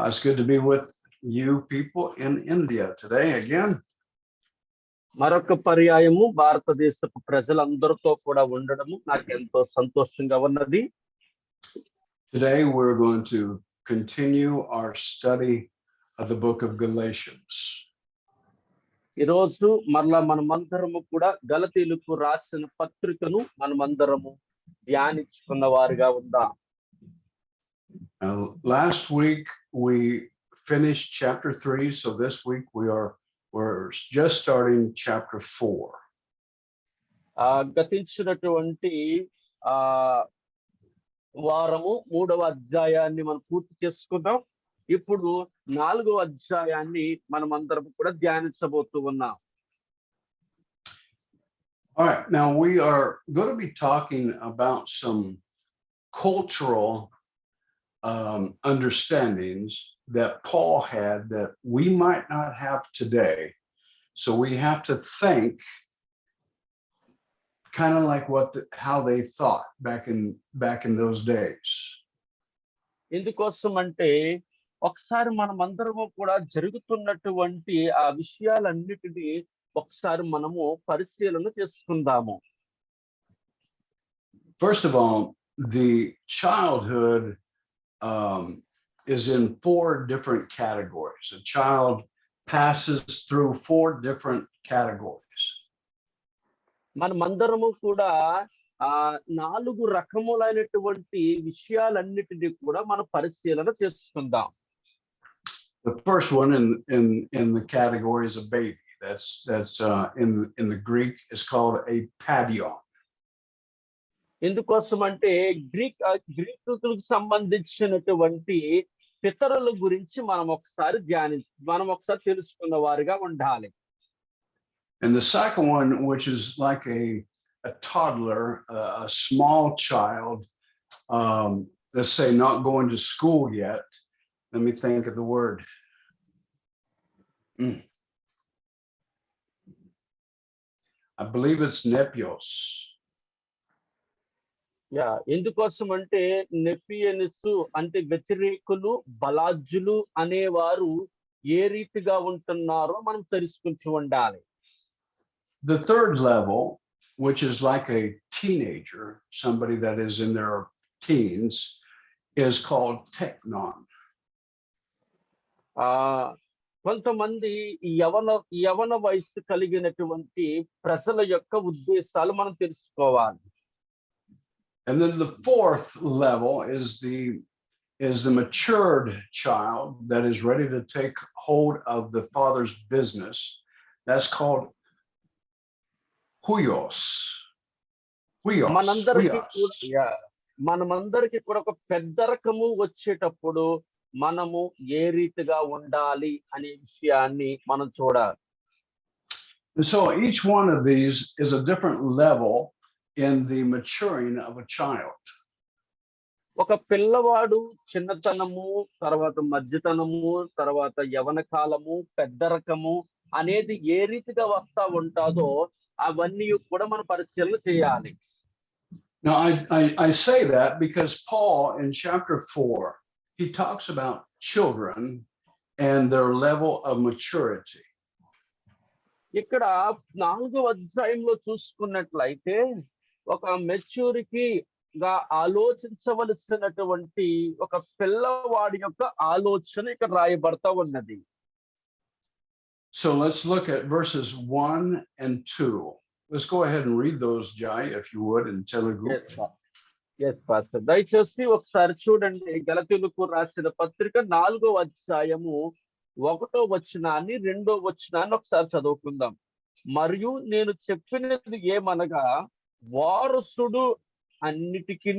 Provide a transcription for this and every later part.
It's good to be with you people in India today again. మరొక పర్యాయము భారతదేశపు ప్రజలందరితో కూడా ఉండడము నాకు ఎంతో సంతోషంగా ఉన్నది. Today we're going to continue our study of the book of Galatians. ఈ రోజు మరలా మనమందరము కూడా గలతీయులకు రాసిన పత్రికను మనమందరము ధ్యానించుకున్న వారిగా ఉందాం. Last week we finished chapter 3, so this week we're just starting chapter 4. గతించినటువంటి వారము 3వ అధ్యాయాన్ని మనం పూర్తి చేసుకుందాం. ఇప్పుడు 4వ అధ్యాయాన్ని మనమందరం కూడా ధ్యానించబోతూ ఉన్నాం. All right, now we are going to be talking about some cultural understandings that Paul had that we might not have today. So we have to think kind of like how they thought back in those days. ఎందుకోసం అంటే ఒకసారి మనమందరము కూడా జరుగుతున్నటువంటి ఆ విషయాలన్నిటినీ ఒకసారి మనము పరిశీలన చేసుకుందాము. First of all, the childhood is in 4 different categories. A child passes through 4 different categories. మనమందరము కూడా 4 రకములైనటువంటి విషయాలన్నిటినీ కూడా మనం పరిశీలన చేసుకుందాం. The first one in the category is a baby. That's in the Greek is called a padion. ఎందుకోసం అంటే గ్రీకులకు సంబంధించినటువంటి పితరుల గురించి మనం ఒకసారి తెలుసుకున్న వారిగా ఉండాలి. And the second one, which is like a toddler, a small child, let's say not going to school yet. Let me think of the word. I believe it's nepios. ఎందుకోసం అంటే నెపియనిసు అంటే వ్యతిరేకులు బలాజ్యులు అనేవారు ఏ రీతిగా ఉంటున్నారో మనం తెలుసుకుంటూ ఉండాలి. The third level, which is like a teenager, somebody that is in their teens, is called teknon. కొంతమంది యవన వయస్సు కలిగినటువంటి ప్రజల యొక్క ఉద్దేశాలు మనం తెలుసుకోవాలి. And then the fourth level is the matured child that is ready to take hold of the father's business. That's called huyos. మనమందరికి కూడా ఒక పెద్ద రకము వచ్చేటప్పుడు మనము ఏ రీతిగా ఉండాలి అనే విషయాన్ని మనం చూడాలి. And so each one of these is a different level in the maturing of a child. ఒక పిల్లవాడు చిన్నతనము, తర్వాత మధ్యతనము, తర్వాత యవన కాలము, పెద్ద రకము అనేది ఏ రీతిగా వస్తా ఉంటాదో అవన్నీ కూడా మనం పరిశీలన చేయాలి. Now I say that because Paul in chapter 4 he talks about children and their level of maturity. ఇక్కడ 4వ అధ్యాయంలో చూసుకున్నట్లయితే ఒక మెచ్యూరిటీగా ఆలోచించవలసినటువంటి ఒక పిల్లవాడి యొక్క ఆలోచన ఇక్కడ రాయబడతా ఉన్నది. So let's look at verses 1 and 2. Let's go ahead and read those, Jai, if you would, in Telugu. Yes, Pastor. దయచేసి ఒకసారి చూడండి గలతీయులకు రాసిన పత్రిక 4వ అధ్యాయము 1వ వచనాన్ని 2వ వచనాన్ని ఒకసారి చదువుకుందాం. మరియు నేను చెప్పినది ఏమనగా వారసుడు అన్నిటికీ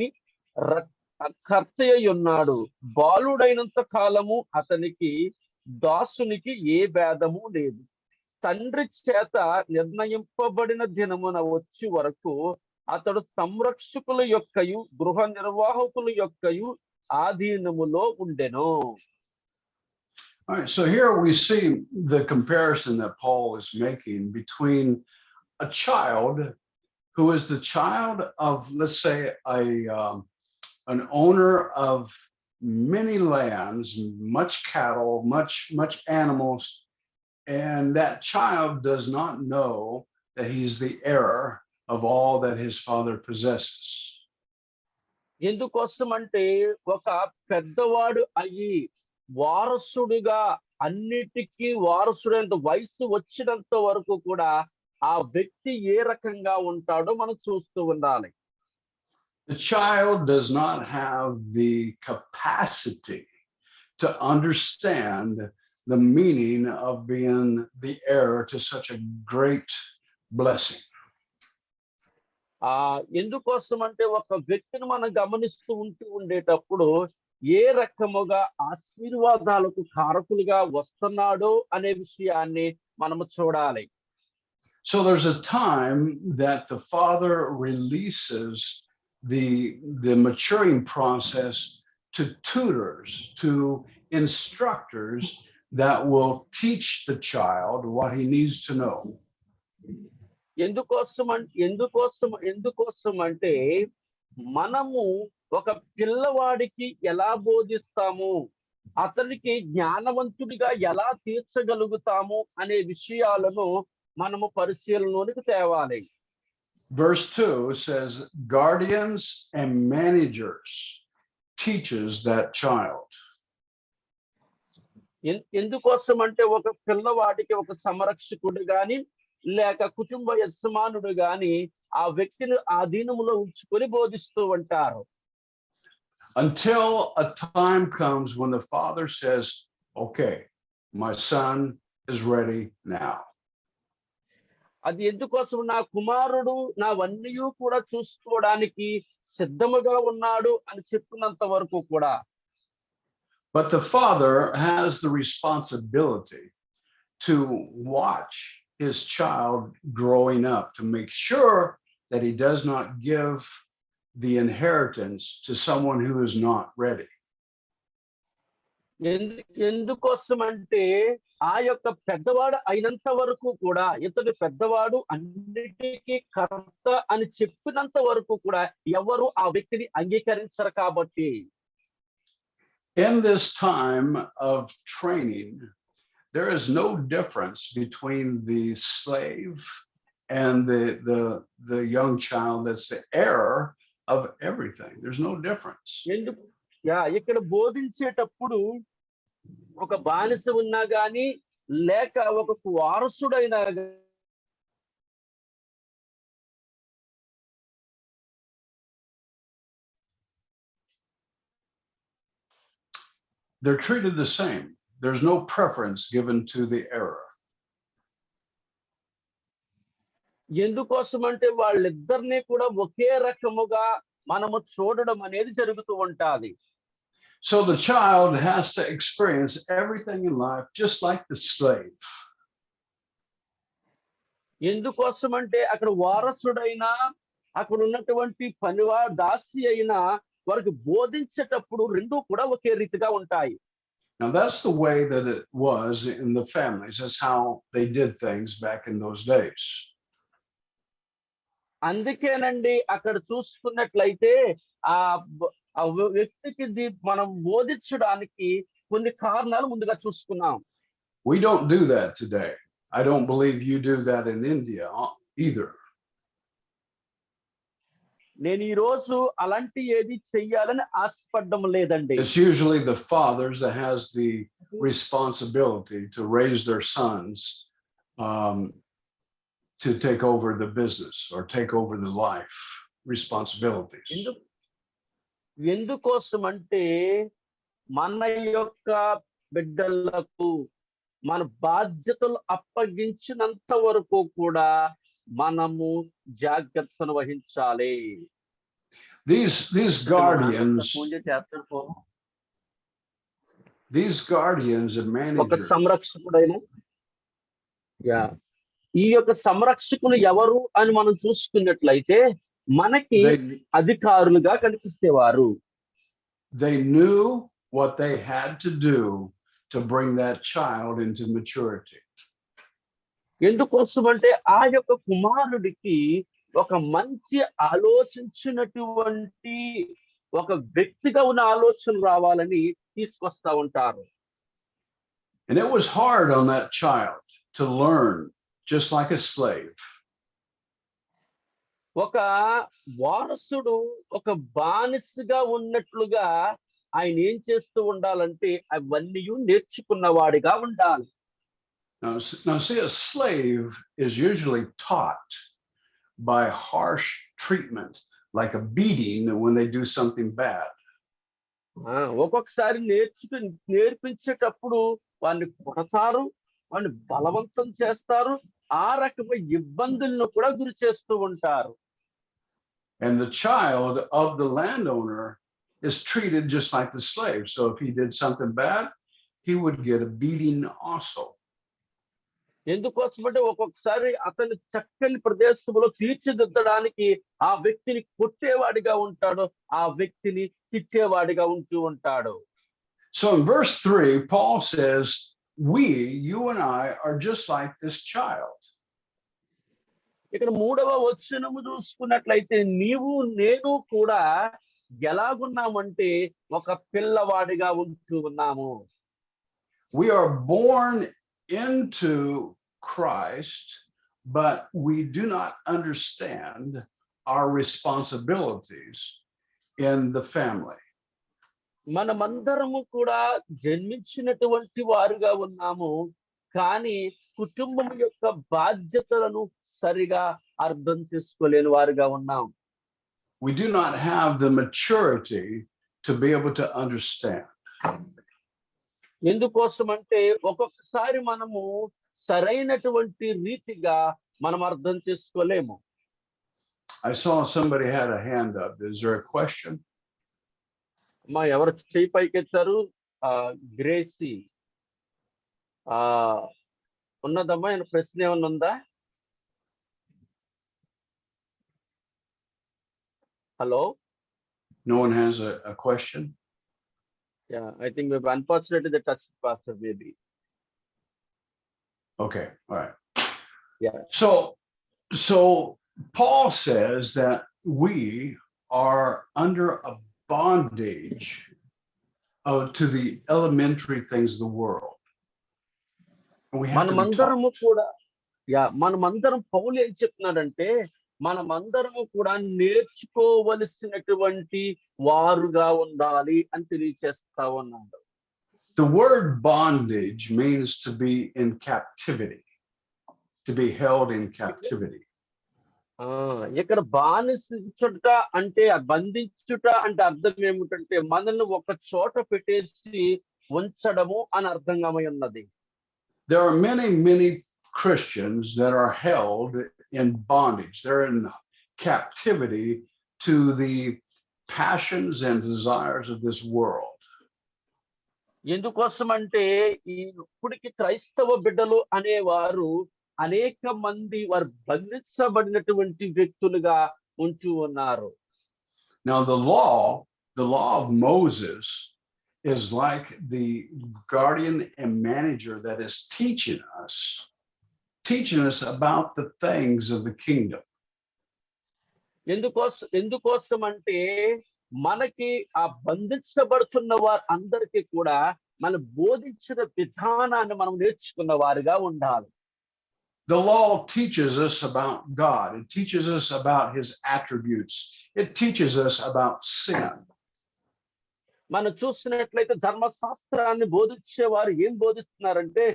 కర్తయ్య ఉన్నాడు. బాలుడైనంత కాలము అతనికి దాసునికి ఏ భేదము లేదు. తండ్రి చేత నిర్ణయింపబడిన దినమున వచ్చి వరకు అతడు సంరక్షకుల యొక్కయు గృహ నిర్వాహకుల యొక్కయు ఆధీనములో ఉండెను. All right, so here we see the comparison that Paul is making between a child who is the child of, let's say, an owner of many lands, much cattle, much animals, and that child does not know that he's the heir of all that his father possesses. ఎందుకోసం అంటే ఒక పెద్దవాడు అయ్యి వారసుడిగా అన్నిటికీ వారసుడైనంత వయసు వచ్చినంత వరకు కూడా ఆ వ్యక్తి ఏ రకంగా ఉంటాడో మనం చూస్తూ ఉండాలి. The child does not have the capacity to understand the meaning of being the heir to such a great blessing. ఎందుకోసం అంటే ఒక వ్యక్తిని మనం గమనిస్తూ ఉండేటప్పుడు ఏ రకముగా ఆశీర్వాదాలకు కారకులుగా వస్తున్నాడో అనే విషయాన్ని మనము చూడాలి. So there's a time that the father releases the maturing process to tutors, to instructors that will teach the child what he needs to know. ఎందుకోసం అంటే మనము ఒక పిల్లవాడికి ఎలా బోధిస్తాము, అతనికి జ్ఞానవంతుడిగా ఎలా తీర్చగలుగుతాము అనే విషయాలను మనము పరిశీలనలోనికి తేవాలి. Verse 2 says, guardians and managers teaches that child. ఎందుకోసం అంటే ఒక పిల్లవాడికి ఒక సంరక్షకుడు గాని లేక కుటుంబ యజమానుడు గాని ఆ వ్యక్తిని ఆధీనములో ఉంచుకొని బోధిస్తూ ఉంటారు. Until a time comes when the father says, okay, my son is ready now. అది ఎందుకోసం నా కుమారుడు నావన్నీ కూడా చూసుకోవడానికి సిద్ధముగా ఉన్నాడు అని చెప్పినంత వరకు కూడా. But the father has the responsibility to watch his child growing up, to make sure that he does not give the inheritance to someone who is not ready. ఎందుకోసం అంటే ఆ యొక్క పెద్దవాడు అయినంత వరకు కూడా, ఇతడు పెద్దవాడు అన్నిటికీ కర్త అని చెప్పినంత వరకు కూడా ఎవరు ఆ వ్యక్తిని అంగీకరించరు కాబట్టి. In this time of training, there is no difference between the slave and the young child that's the heir of everything. There's no difference. ఇక్కడ బోధించేటప్పుడు ఒక బానిస ఉన్నా గాని లేక ఒక వారసుడైనా they're treated the same. There's no preference given to the heir. ఎందుకోసం అంటే వాళ్ళిద్దరినీ కూడా ఒకే రకముగా మనము చూడడం అనేది జరుగుతూ ఉంటాది. So the child has to experience everything in life just like the slave. ఎందుకోసం అంటే అక్కడ వారసుడైనా అక్కడ ఉన్నటువంటి పనివాడు దాసి అయినా వారికి బోధించేటప్పుడు రెండు కూడా ఒకే రీతిగా ఉంటాయి. Now that's the way that it was in the families. That's how they did things back in those days. అందుకేనండి అక్కడ చూసుకున్నట్లయితే ఆ వ్యక్తికి మనం బోధించడానికి కొన్ని కారణాలు ముందుగా చూసుకున్నాం. We don't do that today. I don't believe you do that in India either. నేను ఈ రోజు అలాంటి ఏది చెయ్యాలని ఆశపడడం లేదండి. It's usually the fathers that has the responsibility to raise their sons to take over the business or take over the life responsibilities. ఎందుకోసం అంటే మన యొక్క బిడ్డలకు మన బాధ్యతలు అప్పగించినంత వరకు కూడా మనము జాగ్రత్తను వహించాలి. These guardians and managers, ఒక సంరక్షకుడైన ఈ యొక్క సంరక్షకులు ఎవరు అని మనం చూసుకున్నట్లయితే మనకి అధికారులుగా కనిపించేవారు. They knew what they had to do to bring that child into maturity. ఎందుకోసం అంటే ఆ యొక్క కుమారుడికి ఒక మంచి ఆలోచించినటువంటి ఒక వ్యక్తిగా ఉన్న ఆలోచన రావాలని తీసుకొస్తా ఉంటారు. And it was hard on that child to learn, just like a slave. ఒక వారసుడు ఒక బానిసగా ఉన్నట్లుగా ఆయన ఏం చేస్తూ ఉండాలంటే అవన్నీ నేర్చుకున్నవాడిగా ఉండాలి. Now, see, a slave is usually taught by harsh treatment, like a beating when they do something bad. ఒక్కొక్కసారి నేర్పించేటప్పుడు వాడిని కొడతారు, వాడిని బలవంతం చేస్తారు, ఆ రకమైన ఇబ్బందులను కూడా గురి చేస్తూ ఉంటారు. And the child of the landowner is treated just like the slave. So if he did something bad, he would get a beating also. ఎందుకోసమంటే ఒక్కొక్కసారి అతని చక్కని ప్రదేశంలో తీర్చిదిద్దడానికి ఆ వ్యక్తిని కొట్టేవాడిగా ఉంటాడు, ఆ వ్యక్తిని తిట్టేవాడిగా ఉంటూ ఉంటాడు. So in verse 3, Paul says, you and I are just like this child. ఇక్కడ 3వ వచనము చూసుకున్నట్లయితే నీవు నేను కూడా ఎలాగున్నామంటే ఒక పిల్లవాడిగా ఉంటూ ఉన్నాము. We are born into Christ, but we do not understand our responsibilities in the family. మనమందరము కూడా జన్మించినటువంటి వారుగా ఉన్నాము, కానీ కుటుంబం యొక్క బాధ్యతలను సరిగా అర్థం చేసుకోలేని వారుగా ఉన్నాం. We do not have the maturity to be able to understand. ఎందుకోసమంటే ఒక్కొక్కసారి మనము సరైనటువంటి రీతిగా మనం అర్థం చేసుకోలేము. I saw somebody had a hand up. Is there a question? ఎవరు చేయి పైకెత్తారు? గ్రేసీ ఉన్నదమ్మా, ప్రశ్న ఏమన్నా ఉందా? Hello. No one has a question? Yeah, I think maybe unfortunately the touch pastor maybe. Okay, all right. Yeah. So Paul says that we are under a bondage to the elementary things of the world. And we have to be taught. మనమందరం పౌలు ఏం చెప్తున్నాడంటే మనమందరము కూడా నేర్చుకోవలసినటువంటి వారుగా ఉండాలి అని తెలియచేస్తా ఉన్నాడు. The word bondage means to be in captivity, to be held in captivity. ఇక్కడ బానిసచుట అంటే బంధించుట అంటే అర్థం ఏమిటంటే మనల్ని ఒక చోట పెట్టేసి ఉంచడము అని అర్థంగా ఉన్నది. There are many Christians that are held in bondage. They're in captivity to the passions and desires of this world. ఎందుకోసం అంటే ఇప్పటికి క్రైస్తవ బిడ్డలు అనేవారు అనేక మంది వారు బంధించబడినటువంటి వ్యక్తులుగా ఉంటూ ఉన్నారు. Now the law of Moses is like the guardian and manager that is teaching us about the things of the kingdom. ఎందుకోసం అంటే మనకి ఆ బంధించబడుతున్న వారు అందరికీ కూడా మనం బోధించిన విధానాన్ని మనం నేర్చుకున్న వారిగా ఉండాలి. The law teaches us about God. It teaches us about his attributes. It teaches us about sin. మనం చూసినట్లయితే ధర్మశాస్త్రాన్ని బోధించేవారు ఏం బోధిస్తున్నారంటే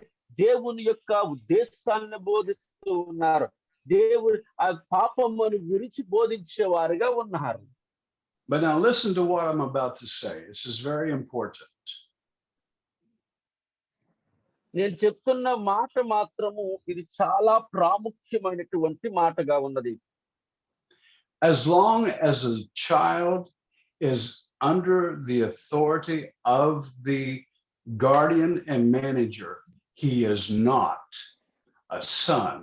దేవుని యొక్క ఉద్దేశాన్ని బోధిస్తూ ఉన్నారు. దేవుడు ఆ పాపమును గురించి బోధించేవారుగా ఉన్నారు. But now listen to what I'm about to say. This is very important. నేను చెప్తున్న మాట మాత్రము ఇది చాలా ప్రాముఖ్యమైనటువంటి మాటగా ఉన్నది. As long as a child is under the authority of the guardian and manager, he is not a son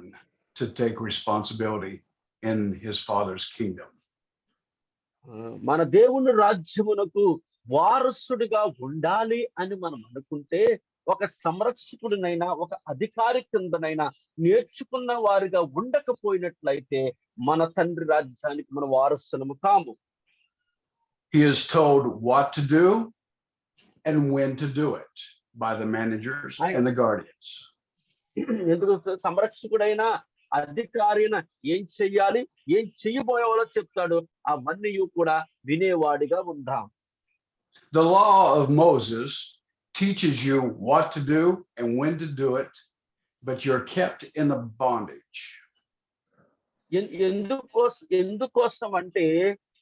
to take responsibility in his father's kingdom. మన దేవుని రాజ్యమునకు వారసుడిగా ఉండాలి అని మనం అనుకుంటే ఒక సంరక్షకుడినైనా ఒక అధికారి కిందనైనా నేర్చుకున్న వారిగా ఉండకపోయినట్లయితే మన తండ్రి రాజ్యానికి మన వారసులము కాము. He is told what to do and when to do it by the managers and the guardians. ఎందుకు సంరక్షకుడైన అధికారి అయినా ఏం చెయ్యాలి, ఏం చెయ్యబోయేవాళ్ళో చెప్తాడు. అవన్నీ కూడా వినేవాడిగా ఉందాం. The law of Moses teaches you what to do and when to do it, but you're kept in a bondage. ఎందుకోసం అంటే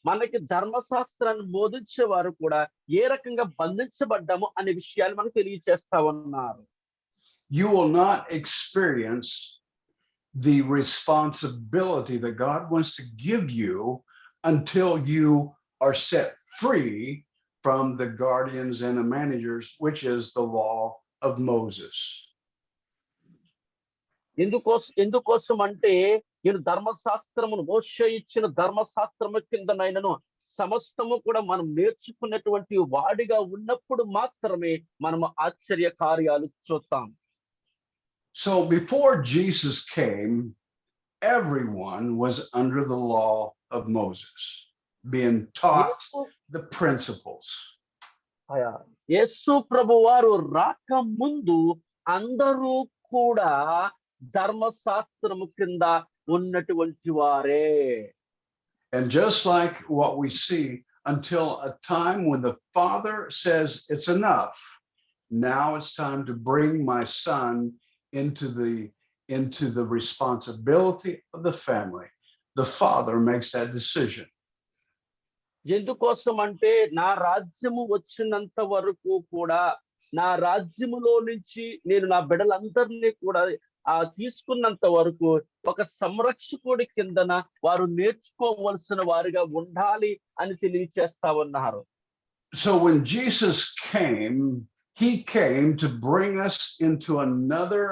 మనకి ధర్మశాస్త్రాన్ని బోధించే వారు కూడా ఏ రకంగా బంధించబడ్డాము అనే విషయాలు మనకు తెలియచేస్తా ఉన్నారు. You will not experience the responsibility that God wants to give you until you are set free from the guardians and the managers, which is the law of Moses. ఎందుకోసం అంటే నేను ధర్మశాస్త్రమును మోషే ఇచ్చిన ధర్మశాస్త్రము కిందనైనను సమస్తము కూడా మనం నేర్చుకున్నటువంటి వాడిగా ఉన్నప్పుడు మాత్రమే మనము ఆశ్చర్య కార్యాలు చూస్తాం. So before Jesus came, everyone was under the law of Moses, being taught the principles. యేసు ప్రభు వారు రాక ముందు అందరూ కూడా ధర్మశాస్త్రము కింద ఉన్నటువంటి వారే. And just like what we see, until a time when the Father says it's enough, now it's time to bring my son into the responsibility of the family. The Father makes that decision. ఎందుకోసం అంటే నా రాజ్యము వచ్చినంత వరకు కూడా, నా రాజ్యములో నుంచి నేను నా బిడ్డలందరినీ కూడా తీసుకున్నంత వరకు ఒక సంరక్షకుడి కిందన వారు నేర్చుకోవలసిన వారిగా ఉండాలి అని తెలియచేస్తా ఉన్నారు. So when Jesus came, he came to bring us into another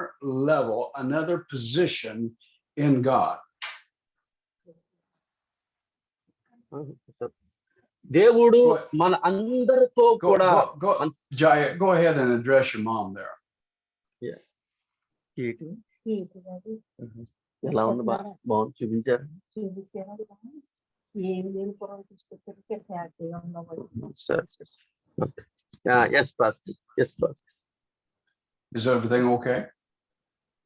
level, another position in God. దేవుడు మన అందరితో కూడా Jaya, go ahead and address your mom there. ఎలా ఉంది బాగుంది చూపించారు. Yes, Pastor. Yes, Pastor. Is everything okay?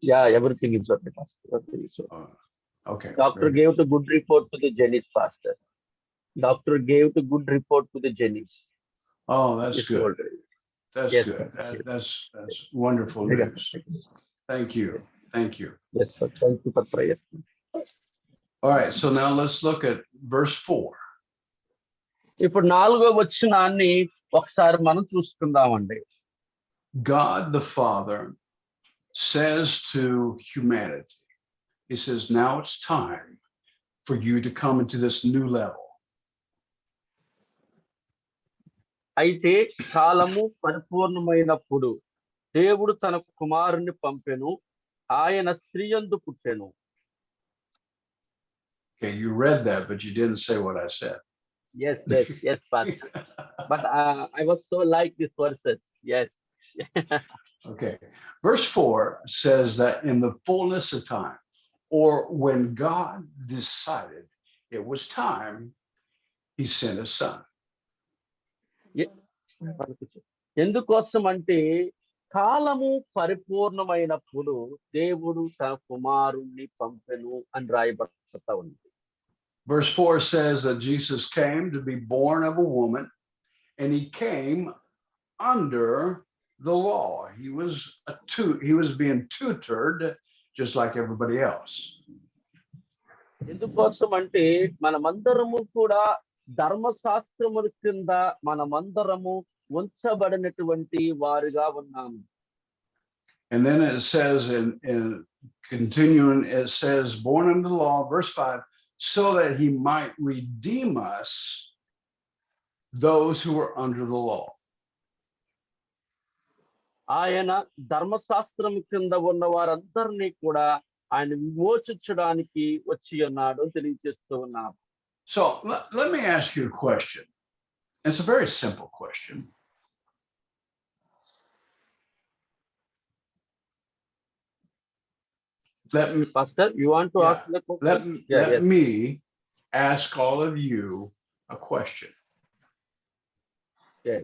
Yeah, everything is okay, Pastor. Everything is okay. Okay. Doctor gave the good report to the Jenny's, Pastor. Doctor gave the good report to the Jenny's. Oh, that's good. That's yes, good. That's wonderful news. Thank you. Thank you. Yes, sir. Thank you for prayer. All right, so now let's look at verse 4. ఇప్పుడు 4వ వచనాన్ని ఒకసారి మనం చూసుకుందామండి. God the Father says to humanity, he says, now it's time for you to come into this new level. అయితే కాలము పరిపూర్ణమైనప్పుడు దేవుడు తన కుమారుని పంపెను, ఆయన స్త్రీయందు పుట్టెను. Okay, you read that, but you didn't say what I said. Yes, Pastor. But I was so like this verses. Yes. Okay. Verse 4 says that in the fullness of time, or when God decided it was time, he sent his son. ఎందుకోసం అంటే కాలము పరిపూర్ణమైనప్పుడు దేవుడు తన కుమారుణ్ణి పంపెను అని రాయబడతా ఉంది. Verse 4 says that Jesus came to be born of a woman, and he came under the law. He was being tutored just like everybody else. ఎందుకోసం అంటే మనమందరము కూడా ధర్మశాస్త్రముల కింద మనమందరము ఉంచబడినటువంటి వారుగా ఉన్నాము. And then it says in continuing, it says born under the law, verse 5, so that he might redeem us, those who are under the law. ఆయన ధర్మశాస్త్రం కింద ఉన్న వారందరినీ కూడా ఆయన విమోచించడానికి వచ్చి ఉన్నాడు తెలియజేస్తూ ఉన్నారు. So let me ask you a question. It's a very simple question. Pastor, you want to ask the question? Let me ask all of you a question. Yes.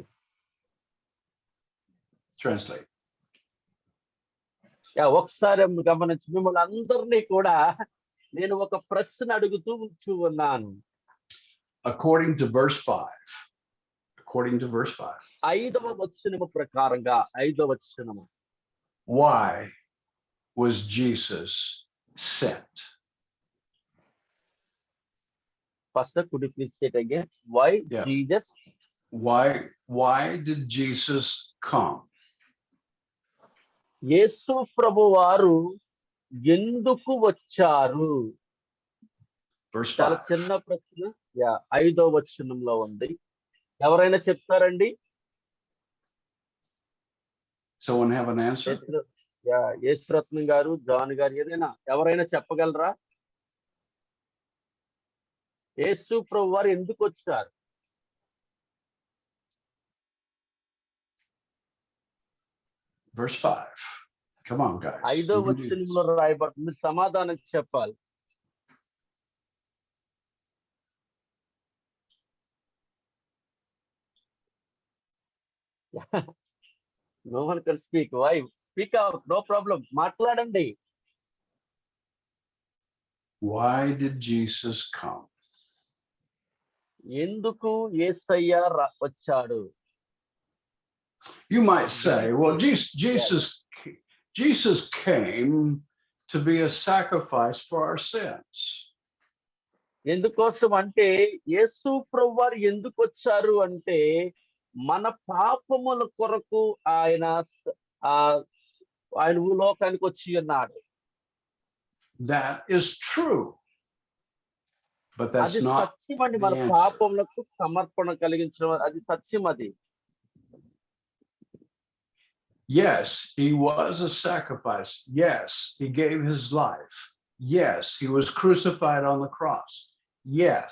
Translate. ఒకసారి గమనించి మిమ్మల్ని అందరినీ కూడా నేను ఒక ప్రశ్న అడుగుతూ ఉన్నాను. According to verse 5. According to verse 5. 5వ వచనము ప్రకారంగా 5వ వచనము. Why was Jesus sent? Pastor, could you please say it again? Why Jesus? Why did Jesus come? యేసు ప్రభువారు ఎందుకు వచ్చారు? Verse 5. చాలా చిన్న ప్రశ్న. 5వ వచనంలో ఉంది. ఎవరైనా చెప్తారండి? Someone have an answer? Yesuratnam గారు, జాన్ గారు, ఏదైనా ఎవరైనా చెప్పగలరా? యేసు ప్రభువారు ఎందుకు వచ్చారు? Verse 5. Come on, guys. 5వ వచనంలో రాయబడుతుంది. సమాధానం చెప్పాలి. No one can speak. Why? Speak out. No problem. మాట్లాడండి. Why did Jesus come? ఎందుకు యేసయ్య వచ్చాడు? You might say, well, Jesus came to be a sacrifice for our sins. ఎందుకోసం అంటే యేసు ప్రభువారు ఎందుకు వచ్చారు అంటే మన పాపముల కొరకు ఆయన భూలోకానికి వచ్చి ఉన్నాడు. That is true. But that's not సత్యమండి. మన పాపములకు సమర్పణ కలిగించడం అది సత్యం. అది yes, he was a sacrifice. Yes, he gave his life. Yes, he was crucified on the cross. Yes,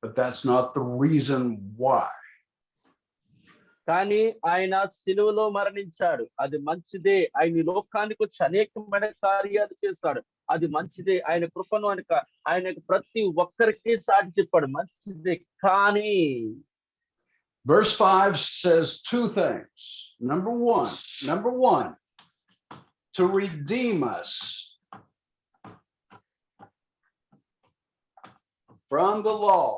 but that's not the reason why. కానీ ఆయన సిలువలో మరణించాడు. అది మంచిదే. ఆయన లోకానికి వచ్చి అనేకమైన కార్యాలు చేశాడు. అది మంచిదే. ఆయన కృపను ఆయన ప్రతి ఒక్కరికి సాటి చెప్పాడు. మంచిదే. కానీ verse 5 says two things. Number one, to redeem us from the law.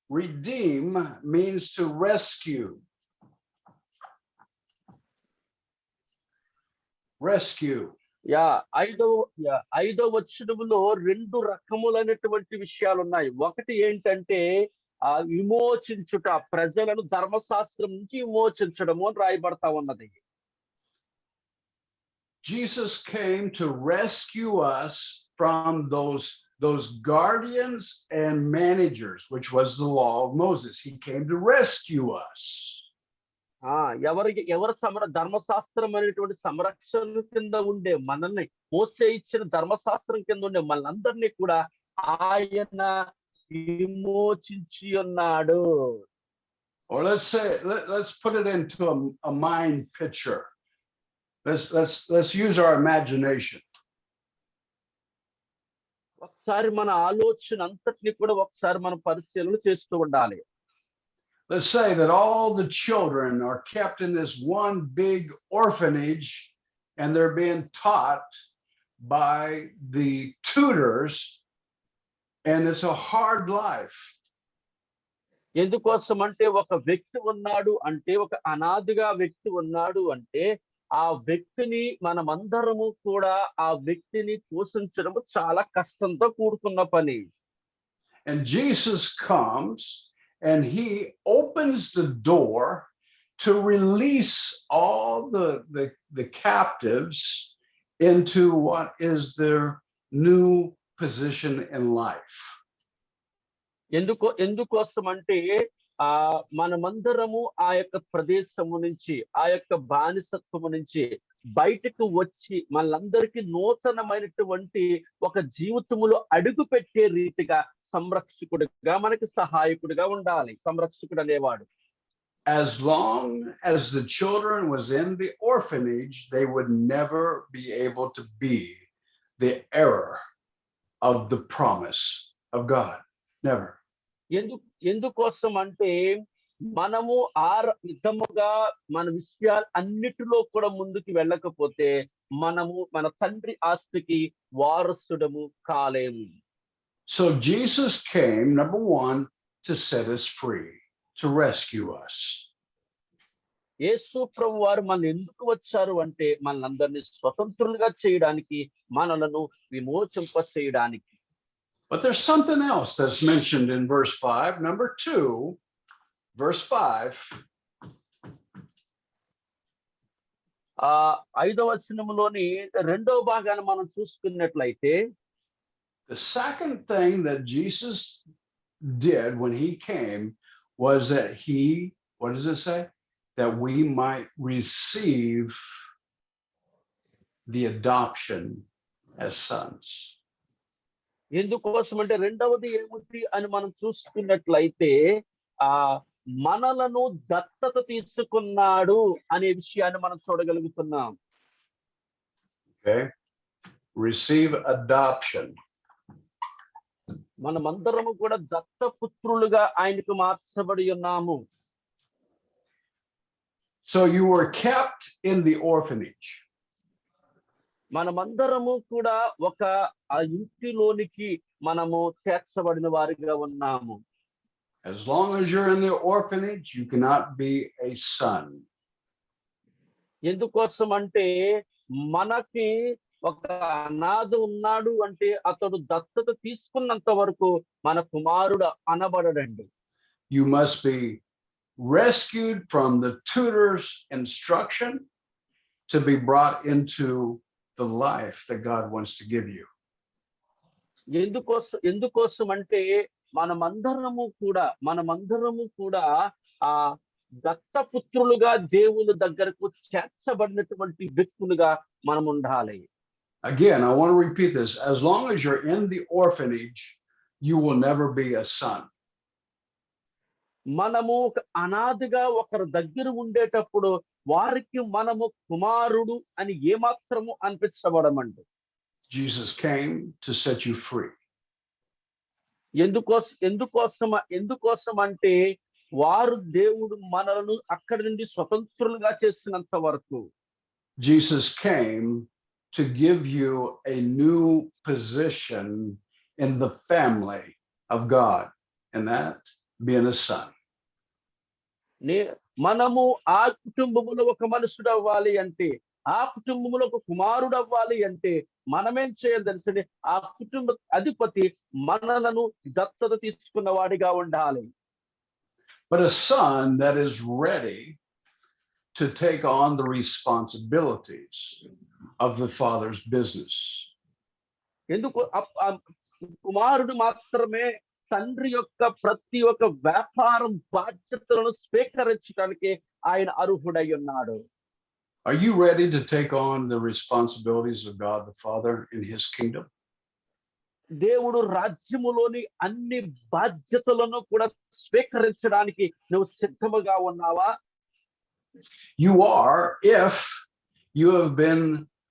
Redeem means to rescue. ఐదో వచనములో 2 రకములైనటువంటి విషయాలు ఉన్నాయి. ఒకటి ఏంటంటే విమోచించుట, ప్రజలను ధర్మశాస్త్రం నుంచి విమోచించడము అని రాయబడతా ఉన్నది. Jesus came to rescue us from those guardians and managers, which was the law of Moses. He came to rescue us. ఎవరు ధర్మశాస్త్రం అనేటువంటి సంరక్షణ కింద ఉండే మనల్ని, మోసే ఇచ్చిన ధర్మశాస్త్రం కింద ఉండే మనందరినీ కూడా ఆయన విమోచించి ఉన్నాడు. Or let's put it into a mind picture. Let's use our imagination. ఒకసారి మన ఆలోచన అంతటిని కూడా ఒకసారి మనం పరిశీలన చేస్తూ ఉండాలి. Let's say that all the children are kept in this one big orphanage and they're being taught by the tutors, and it's a hard life. ఎందుకోసం అంటే ఒక వ్యక్తి ఉన్నాడు అంటే, ఒక అనాథగా వ్యక్తి ఉన్నాడు అంటే, ఆ వ్యక్తిని మనమందరము కూడా ఆ వ్యక్తిని పోషించడం చాలా కష్టంతో కూడుకున్న పని. And Jesus comes and he opens the door to release all the captives into what is their new position in life. ఎందుకోసం అంటే మనమందరము ఆ యొక్క ప్రదేశము నుంచి, ఆ యొక్క బానిసత్వము నుంచి బయటకు వచ్చి మనందరికీ నూతనమైనటువంటి ఒక జీవితములో అడుగు పెట్టే రీతిగా సంరక్షకుడిగా, మనకి సహాయకుడిగా ఉండాలి సంరక్షకుడు అనేవాడు. As long as the children was in the orphanage, they would never be able to be the heir of the promise of God. Never. ఎందుకోసం అంటే మనము విధముగా మన విషయాలు అన్నిటిలో కూడా ముందుకు వెళ్ళకపోతే మనము మన తండ్రి ఆస్తికి వారసుడము కాలేము. So Jesus came, number one, to set us free, to rescue us. యేసు ప్రభు వారు మన ఎందుకు వచ్చారు అంటే మనందరినీ స్వతంత్రులుగా చేయడానికి, మనలను విమోచింప చేయడానికి. But there's something else that's mentioned in verse 5. Number 2, verse 5. 5వ వచనములోని 2వ భాగాన్ని మనం చూసుకున్నట్లయితే, The second thing that Jesus did when he came was that he, what does it say? That we might receive the adoption as sons. ఎందుకోసం అంటే రెండవది ఏమిటి అని మనం చూసుకున్నట్లయితే, ఆ మనలను దత్తత తీసుకున్నాడు అనే విషయాన్ని మనం చూడగలుగుతున్నాం. Okay, receive adoption. మనమందరము కూడా దత్తపుత్రులుగా ఆయనకు మార్చబడి ఉన్నాము. So you were kept in the orphanage. మనమందరము కూడా ఒక ఇంటిలోనికి మనము చేర్చబడిన వారిగా ఉన్నాము. As long as you're in the orphanage, you cannot be a son. ఎందుకోసం అంటే మనకి ఒక అనాథ ఉన్నాడు అంటే అతడు దత్తత తీసుకున్నంత వరకు మన కుమారుడు అనబడడండి. You must be rescued from the tutor's instruction to be brought into the life that God wants to give you. ఎందుకోసం అంటే మనమందరము కూడా ఆ దత్తపుత్రులుగా దేవుని దగ్గరకు చేర్చబడినటువంటి వ్యక్తులుగా మనం ఉండాలి. Again, I want to repeat this. As long as you're in the orphanage, you will never be a son. మనము ఒక అనాథగా ఒకరి దగ్గర ఉండేటప్పుడు వారికి మనము కుమారుడు అని ఏమాత్రము అనిపించబడమండి. Jesus came to set you free. ఎందుకోసం అంటే వారు దేవుడు మనలను అక్కడి నుండి స్వతంత్రులుగా చేసినంత వరకు. Jesus came to give you a new position in the family of God, and that being a son. మనము ఆ కుటుంబములో ఒక మనుషుడు అవ్వాలి అంటే, ఆ కుటుంబంలో ఒక కుమారుడు అవ్వాలి అంటే మనమేం చేయాలి తెలుసండి? ఆ కుటుంబ అధిపతి మనలను దత్తత తీసుకున్న వాడిగా ఉండాలి. But a son that is ready to take on the responsibilities of the father's business. ఎందుకు కుమారుడు మాత్రమే తండ్రి యొక్క ప్రతి ఒక్క వ్యాపారం బాధ్యతలను స్వీకరించడానికి ఆయన అర్హుడై ఉన్నాడు. Are you ready to take on the responsibilities of God the Father in his kingdom? దేవుడు రాజ్యములోని అన్ని బాధ్యతలను కూడా స్వీకరించడానికి నువ్వు సిద్ధముగా ఉన్నావా? You are, if you have been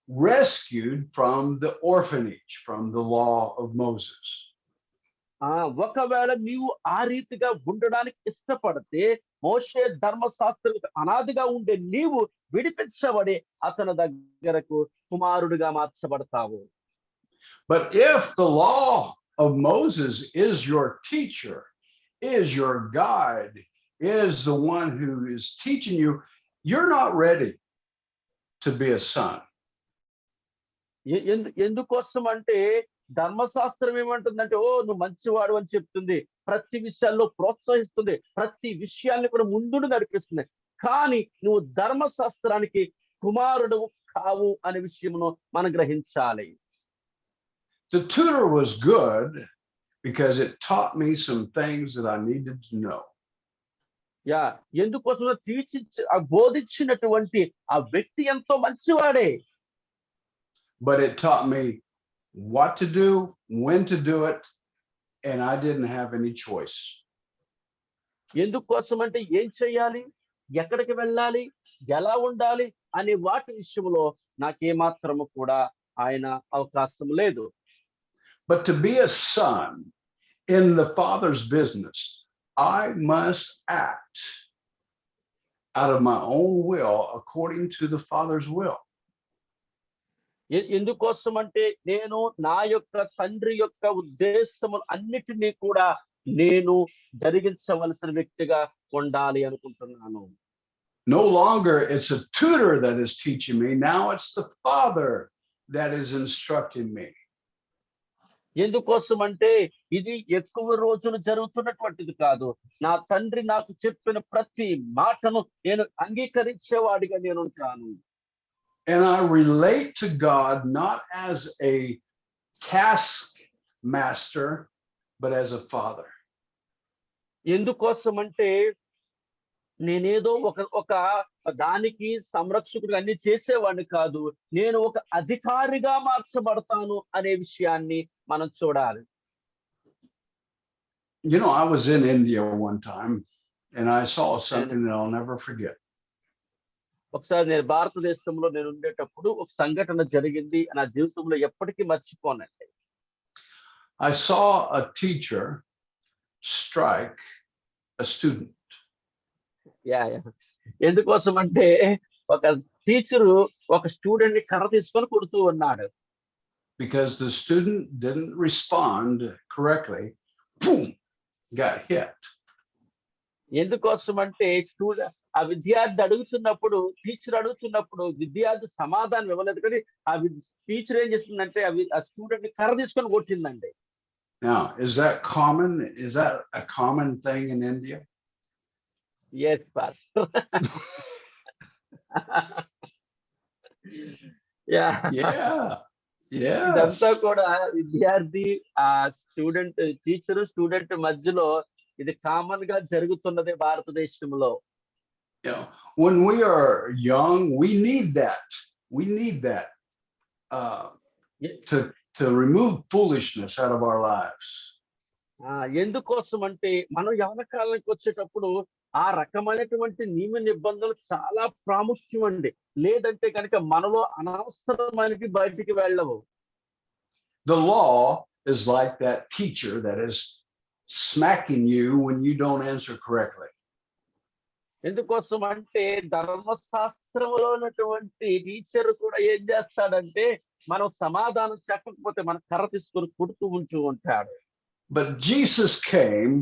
rescued from the orphanage, from the law of Moses. ఒకవేళ నీవు ఆ రీతిగా ఉండడానికి ఇష్టపడితే, మోషే ధర్మశాస్త్రాలకు అనాథగా ఉండే నీవు విడిపించబడి అతని దగ్గరకు కుమారుడిగా మార్చబడతావు. But if the law of Moses is your teacher, is your guide, is the one who is teaching you, you're not ready to be a son. ఎందుకోసం అంటే ధర్మశాస్త్రం ఏమంటుందంటే, నువ్వు మంచివాడు అని చెప్తుంది, ప్రతి విషయాల్లో ప్రోత్సహిస్తుంది, ప్రతి విషయాన్ని కూడా ముందుకు నడిపిస్తుంది. కానీ నువ్వు ధర్మశాస్త్రానికి కుమారుడు కావు అనే విషయమును మనం గ్రహించాలి. The tutor was good because it taught me some things that I needed to know. ఎందుకోసం బోధించినటువంటి ఆ వ్యక్తి ఎంతో మంచివాడే. But it taught me what to do, when to do it, and I didn't have any choice. ఎందుకోసం అంటే ఏం చేయాలి, ఎక్కడికి వెళ్ళాలి, ఎలా ఉండాలి అనే వాటి విషయంలో నాకేమాత్రము కూడా ఆయన అవకాశం లేదు. But to be a son in the Father's business I must act out of my own will according to the Father's will. ఎందుకోసం అంటే నేను నా యొక్క తండ్రి యొక్క ఉద్దేశములు అన్నిటినీ కూడా నేను జరిగించవలసిన వ్యక్తిగా ఉండాలి అనుకుంటున్నాను. No longer it's a tutor that is teaching me. Now it's the Father that is instructing me. ఎందుకోసం అంటే ఇది ఎక్కువ రోజులు జరుగుతున్నటువంటిది కాదు. నా తండ్రి నాకు చెప్పిన ప్రతి మాటను నేను అంగీకరించేవాడిగా నేను ఉంటాను. And I relate to God not as a taskmaster, but as a father. ఎందుకోసం అంటే నేనేదో ఒక ఒక దానికి సంరక్షకుడిగా అన్ని చేసేవాడిని కాదు. నేను ఒక అధికారిగా మార్చబడతాను అనే విషయాన్ని మనం చూడాలి. You know, I was in India one time and I saw something that I'll never forget. ఒకసారి నేను భారతదేశంలో నేను ఉండేటప్పుడు ఒక సంఘటన జరిగింది. నా జీవితంలో ఎప్పటికీ మర్చిపోనండి. I saw a teacher strike a student. Yeah! ఎందుకోసం అంటే ఒక టీచరు ఒక స్టూడెంట్‌ని కర్ర తీసుకొని కొడుతూ ఉన్నాడు. Because the student didn't respond correctly, boom, got hit. ఎందుకోసం అంటే ఆ విద్యార్థి అడుగుతున్నప్పుడు, టీచర్ అడుగుతున్నప్పుడు విద్యార్థి సమాధానం ఇవ్వలేదు కానీ టీచర్ ఏం చేసిందంటే ఆ స్టూడెంట్‌ని కర్ర తీసుకొని కొట్టిందండి. Now, is that common? Is that a common thing in India? Yes pastor. Yeah! Yeah. Yes. ఇదంతా కూడా విద్యార్థి టీచరు స్టూడెంట్ మధ్యలో ఇది కామన్ గా జరుగుతున్నదే భారతదేశంలో. You know, when we are young, we need that. We need that uh, to remove foolishness out of our lives. ఎందుకోసం అంటే మనం యవన కాలానికి వచ్చేటప్పుడు ఆ రకమైనటువంటి నియమ నిబంధనలు చాలా ప్రాముఖ్యం అండి. లేదంటే కనుక మనలో అనవసరమైనవి బయటికి వెళ్ళవు. The law is like that teacher that is smacking you when you don't answer correctly. ఎందుకోసం అంటే ధర్మశాస్త్రంలో ఉన్నటువంటి టీచర్ కూడా ఏం చేస్తాడంటే మనం సమాధానం చెప్పకపోతే మన కర్ర తీసుకొని కొడుతూ ఉంటూ ఉంటాడు. But Jesus came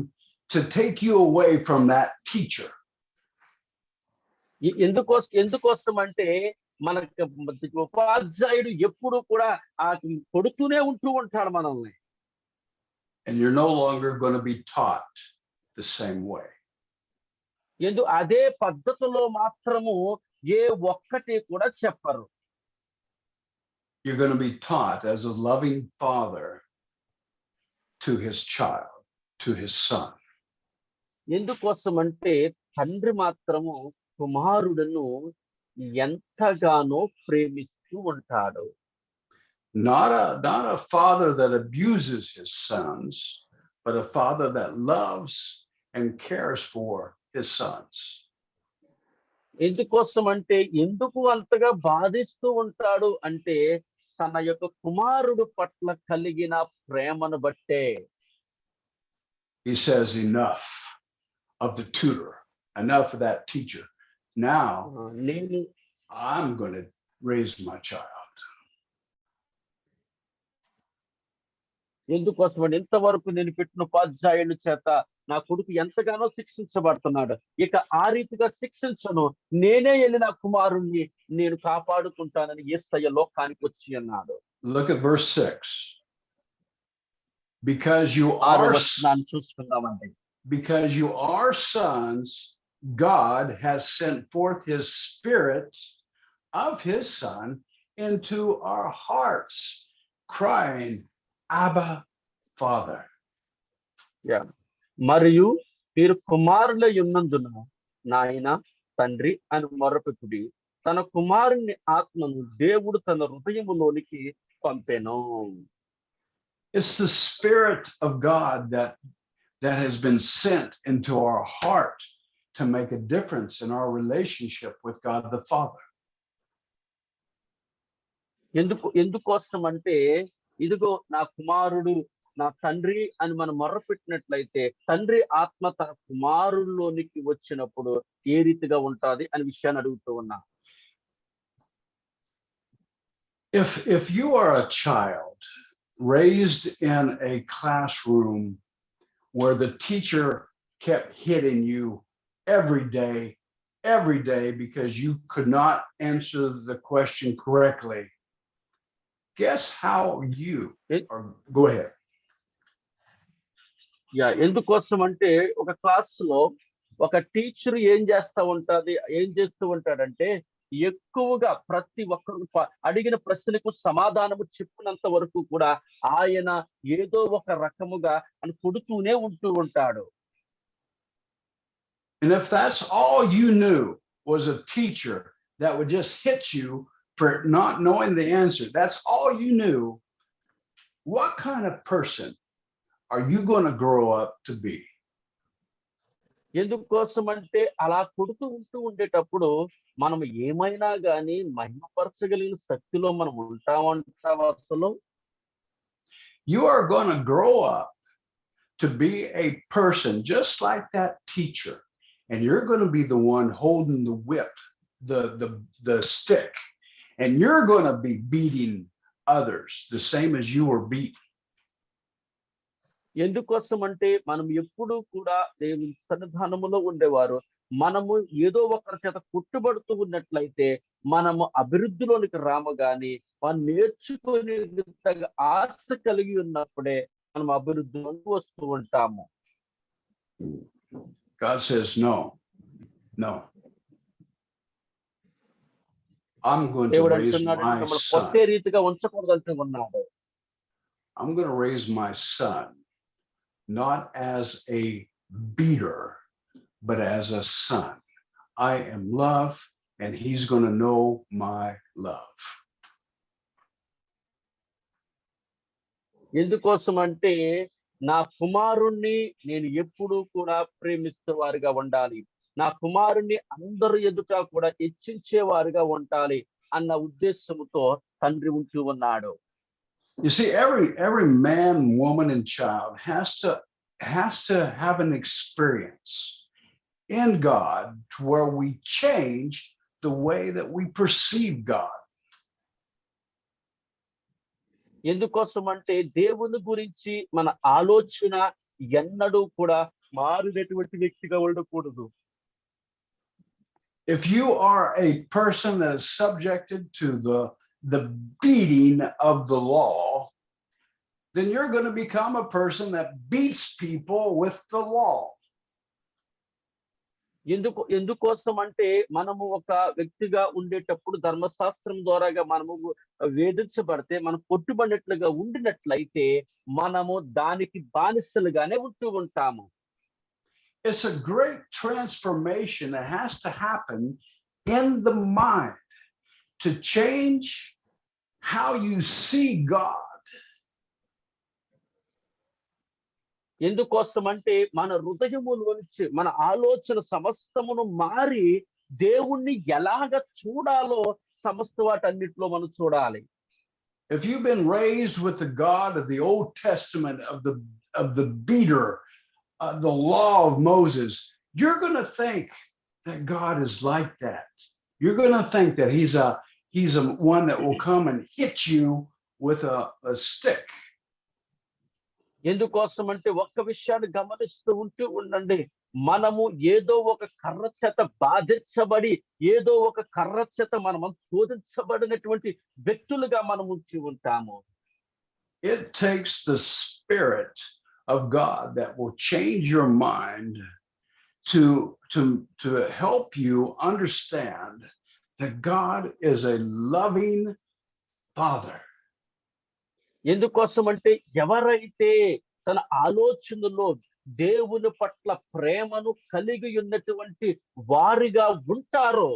to take you away from that teacher. ఎందుకోసం అంటే మనకి ఉపాధ్యాయుడు ఎప్పుడు కూడా కొడుతూనే ఉంటూ ఉంటాడు మనల్ని. And you're no longer going to be taught the same way. అదే పద్ధతిలో మాత్రము ఏ ఒక్కటి కూడా చెప్పరు. You're going to be taught as a loving father to his child, to his son. ఎందుకోసం అంటే తండ్రి మాత్రము కుమారుడును ఎంతగానో ప్రేమిస్తూ ఉంటాడు. Not a father that abuses his sons, but a father that loves and cares for his sons. ఎందుకోసం అంటే ఎందుకు అంతగా బాధిస్తూ ఉంటాడు అంటే తన యొక్క కుమారుడు పట్ల కలిగిన ప్రేమను బట్టే. He says enough of the tutor, enough of that teacher. Now I'm going to raise my child. ఎందుకోసం అంటే ఇంతవరకు నేను పెట్టిన ఉపాధ్యాయుల చేత నా కొడుకు ఎంతగానో శిక్షించబడుతున్నాడు. ఇక ఆ రీతిగా శిక్షించను, నేనే వెళ్ళి నా కుమారుణ్ణి నేను కాపాడుకుంటానని యేసయ్య లోకానికి వచ్చి అన్నాడు. Look at verse 6. Because you are sons, God has sent forth his spirit of his son into our hearts, crying, Abba, Father. Yeah. మరియు మీరు కుమారులై ఉన్నందున నాయన తండ్రి అని మొరపెట్టుడి, తన కుమారుని ఆత్మను దేవుడు తన హృదయములోనికి పంపెను. It's the spirit of God that has been sent into our heart to make a difference in our relationship with God the Father. ఎందుకోసం అంటే ఇదిగో నా కుమారుడు నా తండ్రి అని మనం మొర్రపెట్టినట్లయితే తండ్రి ఆత్మ తన కుమారుల్లోనికి వచ్చినప్పుడు ఏ రీతిగా ఉంటది అనే విషయాన్ని అడుగుతూ ఉన్నా. If you are a child raised in a classroom where the teacher kept hitting you every day because you could not answer the question correctly, guess how you or go ahead. ఎందుకోసం అంటే ఒక class లో ఒక teacher ఏం చేస్తూ ఉంటాడంటే ఎక్కువగా ప్రతి ఒక్కరు అడిగిన ప్రశ్నలకు సమాధానము చెప్పినంత వరకు కూడా ఆయన ఏదో ఒక రకముగా అని కొడుతూనే ఉంటూ ఉంటాడు. And if that's all you knew was a teacher that would just hit you for not knowing the answer, that's all you knew, what kind of person are you going to grow up to be? ఎందుకోసం అంటే అలా కొడుతూ ఉండేటప్పుడు మనం ఏమైనా గాని మహిమపరచగలిగిన శక్తిలో మనం ఉంటామంటావా అసలు? You are going to grow up to be a person just like that teacher, and you're going to be the one holding the whip, the stick, and you're going to be beating others the same as you were beaten. ఎందుకోసం అంటే మనం ఎప్పుడూ కూడా దేవుని సన్నిధానములో ఉండేవారు. మనము ఏదో ఒకరి చేత కొట్టుబడుతూ ఉన్నట్లయితే మనము అభివృద్ధిలోనికి రాము గాని మనం నేర్చుకునే విధంగా ఆశ కలిగి ఉన్నప్పుడే మనం అభివృద్ధిలోకి వస్తూ ఉంటాము. God says, no. I'm going to raise my son. కొట్టే రీతిగా ఉంచకూడదంటూ ఉన్నాడు. I'm going to raise my son not as a beater, but as a son. I am love, and he's going to know my love. ఎందుకోసం అంటే నా కుమారుణ్ణి నేను ఎప్పుడూ కూడా ప్రేమిస్తూ వారిగా ఉండాలి, నా కుమారుణ్ణి అందరి ఎదుట కూడా హెచ్చించే వారిగా ఉండాలి అన్న ఉద్దేశంతో తండ్రి ఉంటూ ఉన్నాడు. You see, every man, woman, and child has to have an experience in God to where we change the way that we perceive God. ఎందుకోసం అంటే దేవుని గురించి మన ఆలోచన ఎన్నడూ కూడా మారినటువంటి వ్యక్తిగా ఉండకూడదు. If you are a person that is subjected to the beating of the law, then you're going to become a person that beats people with the law. ఎందుకోసం అంటే మనము ఒక వ్యక్తిగా ఉండేటప్పుడు ధర్మశాస్త్రం ద్వారాగా మనము వేధించబడితే మనం కొట్టుబడినట్లుగా ఉండినట్లయితే మనము దానికి బానిసలుగానే ఉంటూ ఉంటాము. It's a great transformation that has to happen in the mind to change how you see God. ఎందుకోసం అంటే మన హృదయములోంచి మన ఆలోచన సమస్తమును మారి దేవుణ్ణి ఎలాగ చూడాలో సమస్త వాటన్నిటిలో మనం చూడాలి. If you've been raised with the God of the Old Testament of the beater, the law of Moses, you're going to think that God is like that. You're going to think that he's a one that will come and hit you with a stick. ఎందుకోసం అంటే ఒక్క విషయాన్ని గమనిస్తూ ఉండండి, మనము ఏదో ఒక కర్ర చేత బాధించబడి ఏదో ఒక కర్ర చేత మనం శోధించబడినటువంటి వ్యక్తులుగా మనం ఉంచి ఉంటాము. It takes the Spirit of God that will change your mind to help you understand that God is a loving Father. ఎందుకోసం అంటే ఎవరైతే తన ఆలోచనలో దేవుని పట్ల ప్రేమను కలిగి ఉన్నటువంటి వారిగా ఉంటారో,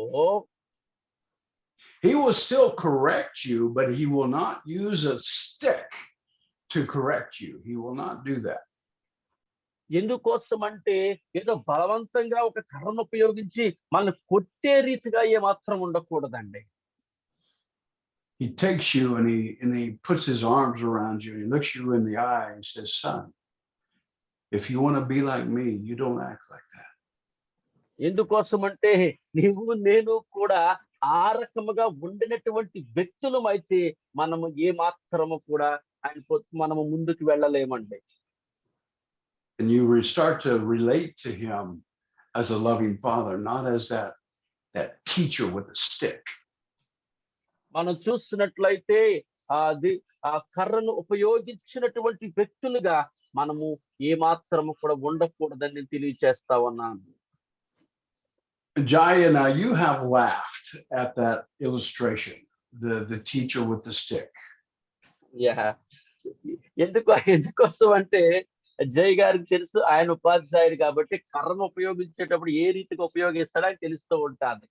he will still correct you, but he will not use a stick to correct you. He will not do that. ఎందుకోసం అంటే ఏదో బలవంతంగా ఒక కర్రను ఉపయోగించి మనల్ని కొట్టే రీతిగా ఏమాత్రం ఉండకూడదండి. he takes you and he puts his arms around you and he looks you in the eye and says, son, if you want to be like me, you don't act like that. ఎందుకోసం అంటే నీవు నేను కూడా ఆ రకముగా ఉండినటువంటి వ్యక్తులం అయితే మనము ఏ మాత్రము కూడా మనము ముందుకు వెళ్ళలేమండి. And you start to relate to him as a loving father, not as that teacher with a stick. మనం చూస్తున్నట్లయితే అది ఆ కర్రను ఉపయోగించినటువంటి వ్యక్తులుగా మనము ఏ మాత్రము కూడా ఉండకూడదని తెలియచేస్తా ఉన్నాను. Jaya, now you have laughed at that illustration, the teacher with the stick. Yeah ఎందుకోసం అంటే జయ్ గారికి తెలుసు ఆయన ఉపాధ్యాయుడు కాబట్టి కర్రను ఉపయోగించేటప్పుడు ఏ రీతిగా ఉపయోగిస్తాడని తెలుస్తూ ఉంటాను.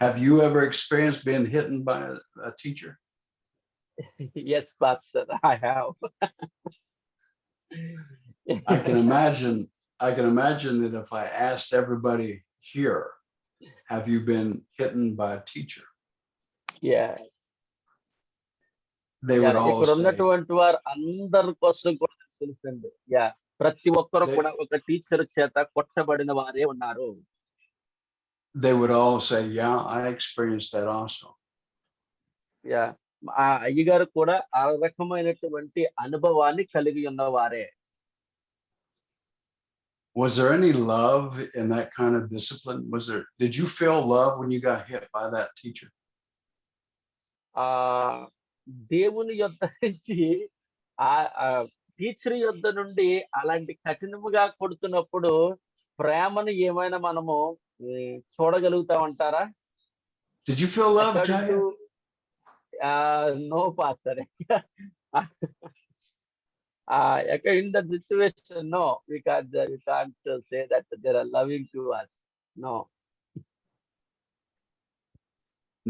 Have you ever experienced being hit by a teacher? Yes, Pastor, I have. I can imagine that if I asked everybody here, have you been hit by a teacher? Yeah. They would all ఇక్కడ say, ఉన్నటువంటి వారు అందరి కోసం కూడా తెలుసండి. Yeah ప్రతి ఒక్కరు కూడా ఒక టీచర్ చేత కొట్టబడిన వారే ఉన్నారు. They would all say, yeah, I experienced that also. Yeah ఆ అయ్యగారు కూడా ఆ రకమైనటువంటి అనుభవాన్ని కలిగి ఉన్నవారే. Was there any love in that kind of discipline? Did you feel love when you got hit by that teacher? దేవుని యొద్ద నుంచి ఆ టీచర్ యొద్ద నుండి అలాంటి కఠినముగా కొడుతున్నప్పుడు ప్రేమను ఏమైనా మనము చూడగలుగుతామంటారా? Did you feel love, Jaya? No, Pastor. In that situation, no, we can't say that they are loving to us. No.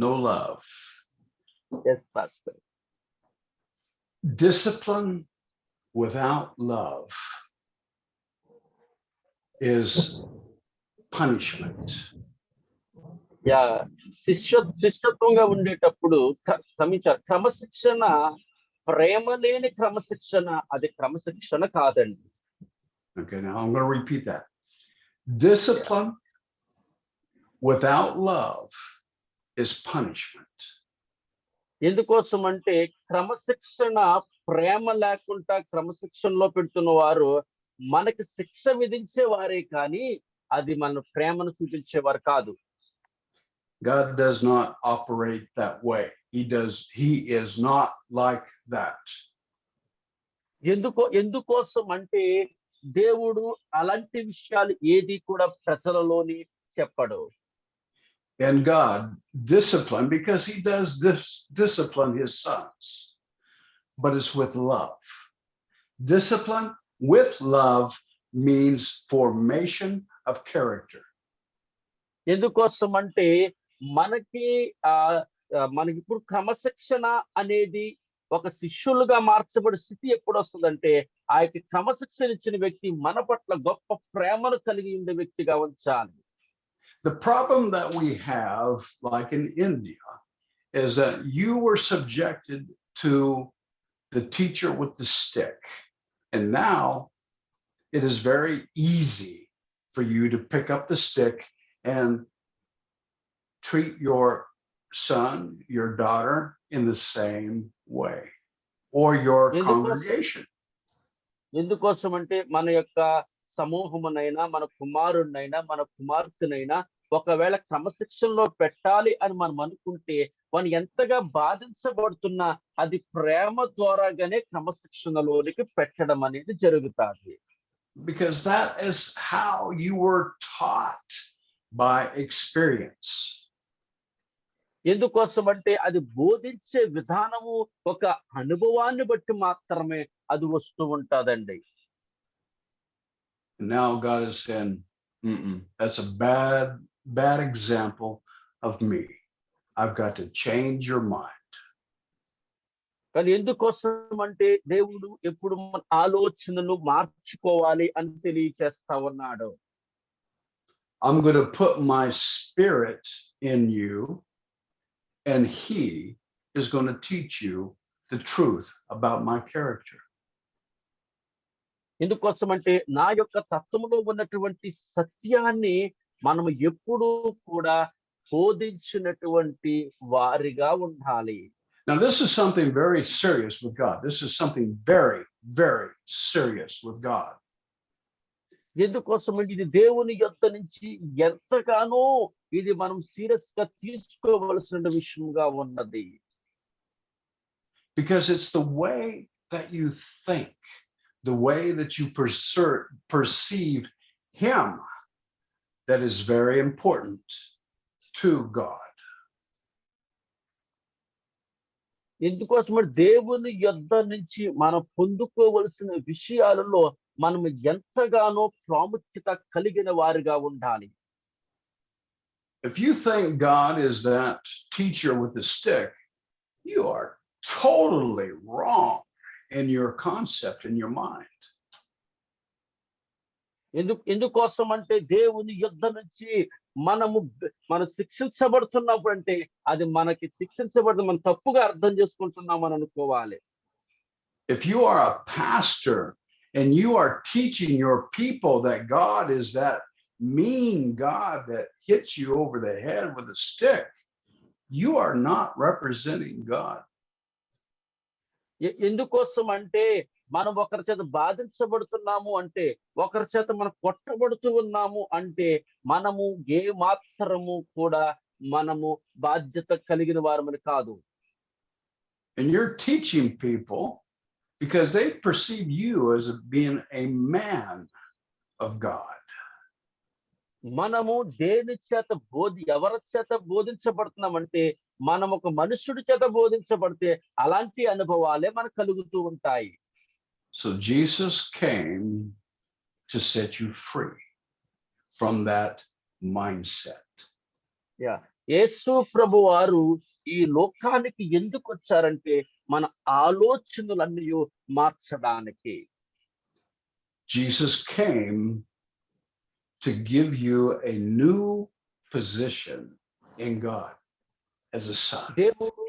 No love. Yes, Pastor. Discipline without love is punishment. Yeah, శిష్యత్వంగా ఉండేటప్పుడు క్రమశిక్షణ ప్రేమ లేని క్రమశిక్షణ అది క్రమశిక్షణ కాదండి. Okay, now I'm going to repeat that. Discipline without love is punishment. ఎందుకోసం అంటే క్రమశిక్షణ ప్రేమ లేకుండా క్రమశిక్షణలో పెడుతున్న వారు మనకి శిక్ష విధించే వారే కానీ అది మన ప్రేమను చూపించేవారు కాదు. God does not operate that way. He is not like that. ఎందుకోసం అంటే దేవుడు అలాంటి విషయాలు ఏది కూడా ప్రజలలోని చెప్పడు. And God discipline, because he does discipline his sons, but it's with love. Discipline with love means formation of character. ఎందుకోసం అంటే మనకి ఇప్పుడు క్రమశిక్షణ అనేది ఒక శిష్యులుగా మార్చబడే స్థితి ఎప్పుడు వస్తుందంటే ఆ యొక్క క్రమశిక్షణ ఇచ్చిన వ్యక్తి మన పట్ల గొప్ప ప్రేమను కలిగి ఉండే వ్యక్తిగా ఉంచాలి. The problem that we have, like in India, is that you were subjected to the teacher with the stick. And now it is very easy for you to pick up the stick and treat your son, your daughter in the same way, or your congregation. ఎందుకోసం అంటే మన యొక్క సమూహమునైనా మన కుమారుడినైనా మన కుమార్తెనైనా ఒకవేళ క్రమశిక్షణలో పెట్టాలి అని మనం అనుకుంటే మనం ఎంతగా బాధించబడుతున్నా అది ప్రేమ ద్వారాగానే క్రమశిక్షణలోనికి పెట్టడం అనేది జరుగుతుంది. Because that is how you were taught by experience. ఎందుకోసం అంటే అది బోధించే విధానము ఒక అనుభవాన్ని బట్టి మాత్రమే అది వస్తూ ఉంటుందండి. Now God is saying, that's a bad example of me. I've got to change your mind. కానీ ఎందుకోసం అంటే దేవుడు ఎప్పుడు మన ఆలోచనను మార్చుకోవాలి అని తెలియచేస్తా ఉన్నాడు. I'm going to put my spirit in you, and he is going to teach you the truth about my character. ఎందుకోసం అంటే నా యొక్క తత్వములో ఉన్నటువంటి సత్యాన్ని మనము ఎప్పుడూ కూడా బోధించినటువంటి వారిగా ఉండాలి. Now, this is something very serious with God. This is something very, very serious with God. ఎందుకోసం అంటే ఇది దేవుని యొద్ద నుంచి ఎంతగానో ఇది మనం సీరియస్ గా తీసుకోవలసిన విషయంగా ఉన్నది. Because it's the way that you think, the way that you perceive him that is very important to God. ఎందుకోసం దేవుని యొద్ద నుంచి మనం పొందుకోవలసిన విషయాలలో మనం ఎంతగానో ప్రాముఖ్యత కలిగిన వారిగా ఉండాలి. If you think God is that teacher with the stick, you are totally wrong in your concept, in your mind. ఎందుకోసం అంటే దేవుని యుద్ధ నుంచి మనం శిక్షించబడుతున్నప్పుడు అంటే అది మనకి శిక్షించబడి మనం తప్పుగా అర్థం చేసుకుంటున్నామని అనుకోవాలి. If you are a pastor and you are teaching your people that God is that mean God that hits you over the head with a stick, you are not representing God. ఎందుకోసం అంటే మనం ఒకరి చేత బాధించబడుతున్నాము అంటే, ఒకరి చేత మనం కొట్టబడుతూ ఉన్నాము అంటే మనము ఏ మాత్రము కూడా మనము బాధ్యత కలిగిన వారమని కాదు. And you're teaching people because they perceive you as being a man of God. మనము దేని చేత ఎవరి చేత బోధించబడుతున్నామంటే మనం ఒక మనుషుడి చేత బోధించబడితే అలాంటి అనుభవాలే మనకు కలుగుతూ ఉంటాయి. So Jesus came to set you free from that mindset. యేసు ప్రభువారు ఈ లోకానికి ఎందుకు వచ్చారంటే మన ఆలోచనలన్నీ మార్చడానికి. Jesus came to give you a new position in God as a son. దేవుడు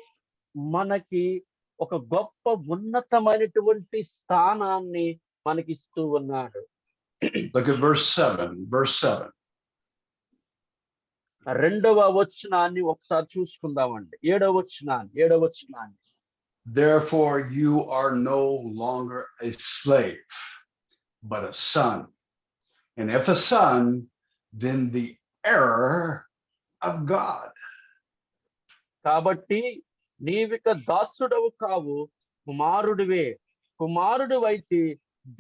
మనకి ఒక గొప్ప ఉన్నతమైనటువంటి స్థానాన్ని మనకిస్తూ ఉన్నాడు. Look at verse 7. రెండవ వచనాన్ని ఒకసారి చూసుకుందామండి. ఏడవ వచనాన్ని. Therefore you are no longer a slave, but a son. And if a son, then the heir of God. కాబట్టి నీవిక దాసుడవు కావు, కుమారుడివే. కుమారుడివైతే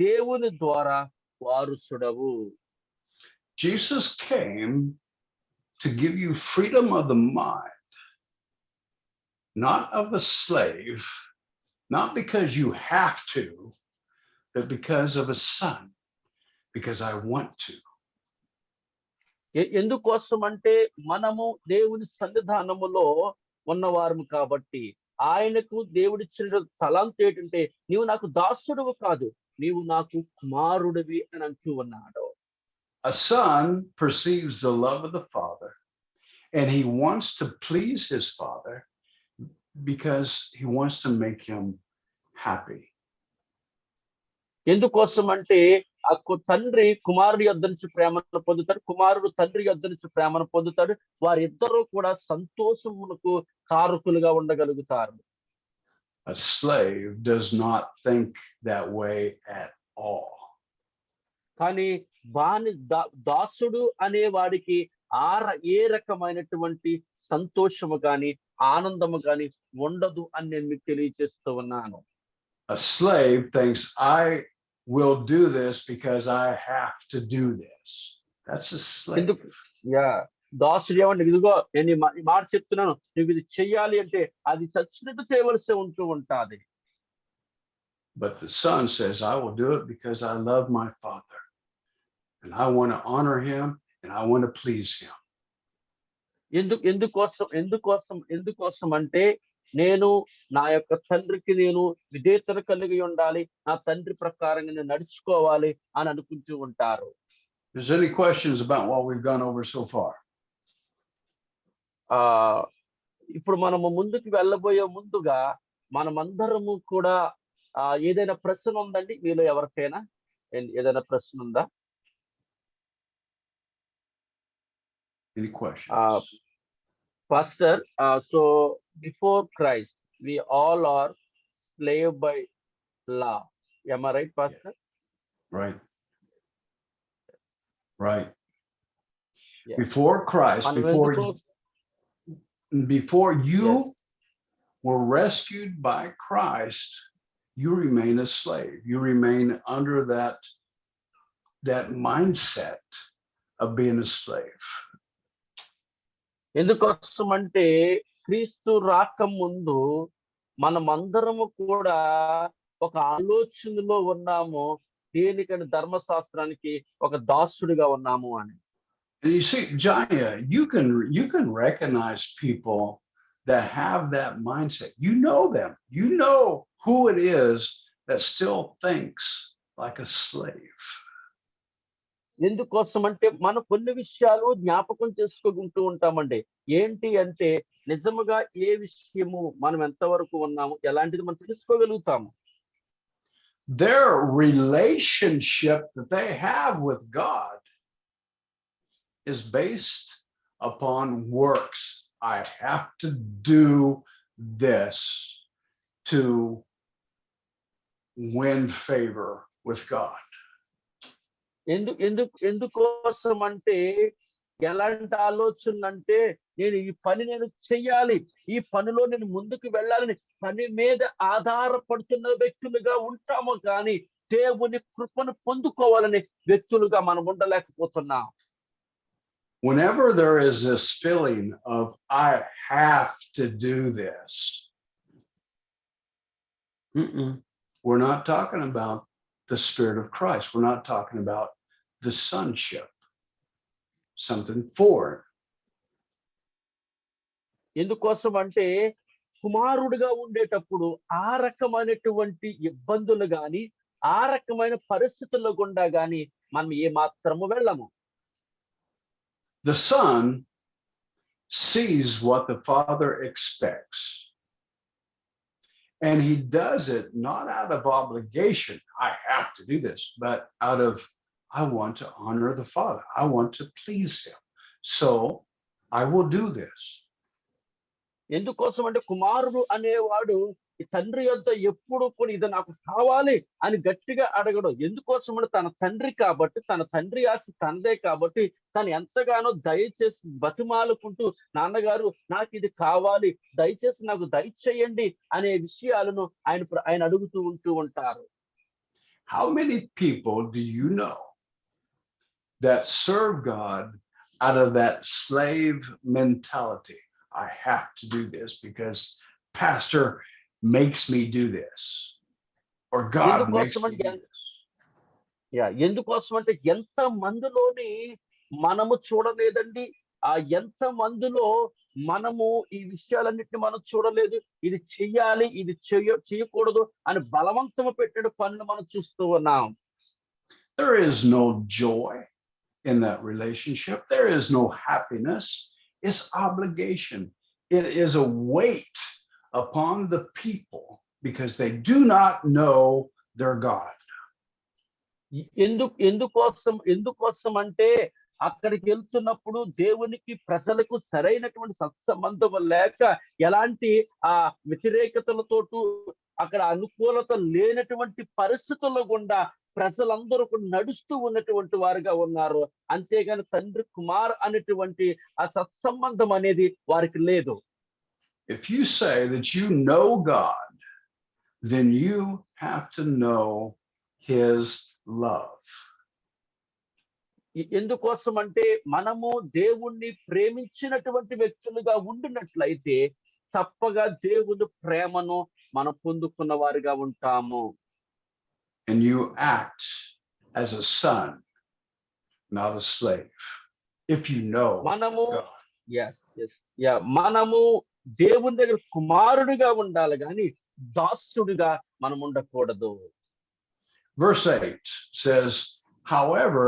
దేవుని ద్వారా వారసుడవు. Jesus came to give you freedom of the mind, not of a slave, not because you have to, but because of a son, because I want to. ఎందుకోసం అంటే మనము దేవుని సన్నిధానములో ఉన్నవారము కాబట్టి ఆయనకు దేవుడిచ్చిన తలాంతు ఏంటంటే నీవు నాకు దాసుడువు కాదు, నీవు నాకు కుమారుడివి అని అంటూ ఉన్నాడు. A son perceives the love of the father and he wants to please his father because he wants to make him happy. ఎందుకోసం అంటే తండ్రి కుమారుడి యొద్ద నుంచి ప్రేమను పొందుతాడు, కుమారుడు తండ్రి యొద్ద నుంచి ప్రేమను పొందుతాడు. వారిద్దరూ కూడా సంతోషమునకు కారకులుగా ఉండగలుగుతారు. A slave does not think that way at all. కానీ దాసుడు అనే వాడికి ఏ రకమైనటువంటి సంతోషము గాని ఆనందము గాని ఉండదు అని నేను మీకు తెలియజేస్తూ ఉన్నాను. A slave thinks I will do this because I have to do this. That's a slave. దాసుడు ఏమంటే ఇదిగో నేను ఈ మాట చెప్తున్నాను, నువ్వు ఇది చెయ్యాలి అంటే అది చచ్చినట్టు చేయవలసి ఉంటూ ఉంటాది. But the son says, I will do it because I love my father and I want to honor him and I want to please him. ఎందుకోసం అంటే నేను నా యొక్క తండ్రికి నేను విధేయత కలిగి ఉండాలి, నా తండ్రి ప్రకారంగా నేను నడుచుకోవాలి అని అనుకుంటూ ఉంటారు. Is there any questions about what we've gone over so far? ఇప్పుడు మనము ముందుకు వెళ్ళబోయే ముందుగా మనమందరము కూడా ఏదైనా ప్రశ్న ఉందండి మీలో ఎవరికైనా? ఏదైనా ప్రశ్న ఉందా? Any questions? Pastor, so before Christ, we all are slave by law. Am I right, Pastor? Right. Right. Yeah. Before Christ, మనం before you Yes. were rescued by Christ, you remain a slave. You remain under that mindset of being a slave. ఎందుకోసమంటే క్రీస్తు రాకముందు మనమందరము కూడా ఒక ఆలోచనలో ఉన్నాము. దేనికని ధర్మశాస్త్రానికి ఒక దాసుడిగా ఉన్నాము అని. And you see, Jaya, you can recognize people that have that mindset. You know them. You know who it is that still thinks like a slave. ఎందుకోసమంటే మనం కొన్ని విషయాలు జ్ఞాపకం చేసుకుంటూ ఉంటామండి. ఏంటి అంటే నిజముగా ఏ విషయము మనం ఎంతవరకు ఉన్నాము, ఎలాంటిది మనం తెలుసుకోగలుగుతాము. Their relationship that they have with God is based upon works. I have to do this to win favor with God. ఎందుకోసం అంటే ఎలాంటి ఆలోచనలు అంటే నేను చెయ్యాలి, ఈ పనిలో నేను ముందుకు వెళ్ళాలని పని మీద ఆధారపడుతున్న వ్యక్తులుగా ఉంటాము, కానీ దేవుని కృపను పొందుకోవాలని వ్యక్తులుగా మనం ఉండలేకపోతున్నాం. Whenever there is this feeling of I have to do this, we're not talking about the Spirit of Christ. We're not talking about the sonship, something foreign. ఎందుకోసం అంటే కుమారుడిగా ఉండేటప్పుడు ఆ రకమైనటువంటి ఇబ్బందులు గాని, ఆ రకమైన పరిస్థితుల్లో గుండా గాని మనం ఏ మాత్రము వెళ్ళము. The son sees what the father expects. And he does it not out of obligation, I have to do this, but out of, I want to honor the Father. I want to please him. So I will do this. ఎందుకోసం అంటే కుమారుడు అనేవాడు ఈ తండ్రి యొద్ద ఎప్పుడు కూడా ఇది నాకు కావాలి అని గట్టిగా అడగడు. ఎందుకోసం అంటే తన తండ్రి కాబట్టి, తన తండ్రి ఆశ తనదే కాబట్టి తను ఎంతగానో దయచేసి బతిమాలుకుంటూ నాన్నగారు నాకు ఇది కావాలి, దయచేసి నాకు దయచేయండి అనే విషయాలను ఆయన అడుగుతూ ఉంటారు. How many people do you know that serve God out of that slave mentality? I have to do this because pastor makes me do this, or God makes me do this. ఎందుకోసం అంటే ఎంత మందిలోని మనము చూడలేదండి, ఎంత మందిలో మనము ఈ విషయాలన్నిటిని మనం చూడలేదు. ఇది చెయ్యాలి, ఇది చేయకూడదు అని బలవంతము పెట్టిన పనులు మనం చూస్తూ ఉన్నాం. There is no joy in that relationship. There is no happiness. It's obligation. It is a weight upon the people because they do not know their God. ఎందుకోసం అంటే అక్కడికి వెళ్తున్నప్పుడు దేవునికి ప్రజలకు సరైనటువంటి సత్సంబంధం లేక ఎలాంటి వ్యతిరేకతలతోటూ అక్కడ అనుకూలత లేనటువంటి పరిస్థితుల్లో గుండా ప్రజలందరూ కూడా నడుస్తూ ఉన్నటువంటి వారుగా ఉన్నారు. అంతేగాని తండ్రి కుమార్ అనేటువంటి ఆ సత్సంబంధం అనేది వారికి లేదు. If you say that you know God, then you have to know his love. ఎందుకోసం అంటే మనము దేవుణ్ణి ప్రేమించినటువంటి వ్యక్తులుగా ఉండినట్లయితే తప్పగా దేవుని ప్రేమను మనం పొందుకున్న వారిగా ఉంటాము. And you act as a son, not a slave. If you know God. మనము దేవుని దగ్గర కుమారుడిగా ఉండాలి కానీ దాసుడిగా మనం ఉండకూడదు. Verse 8 says, however,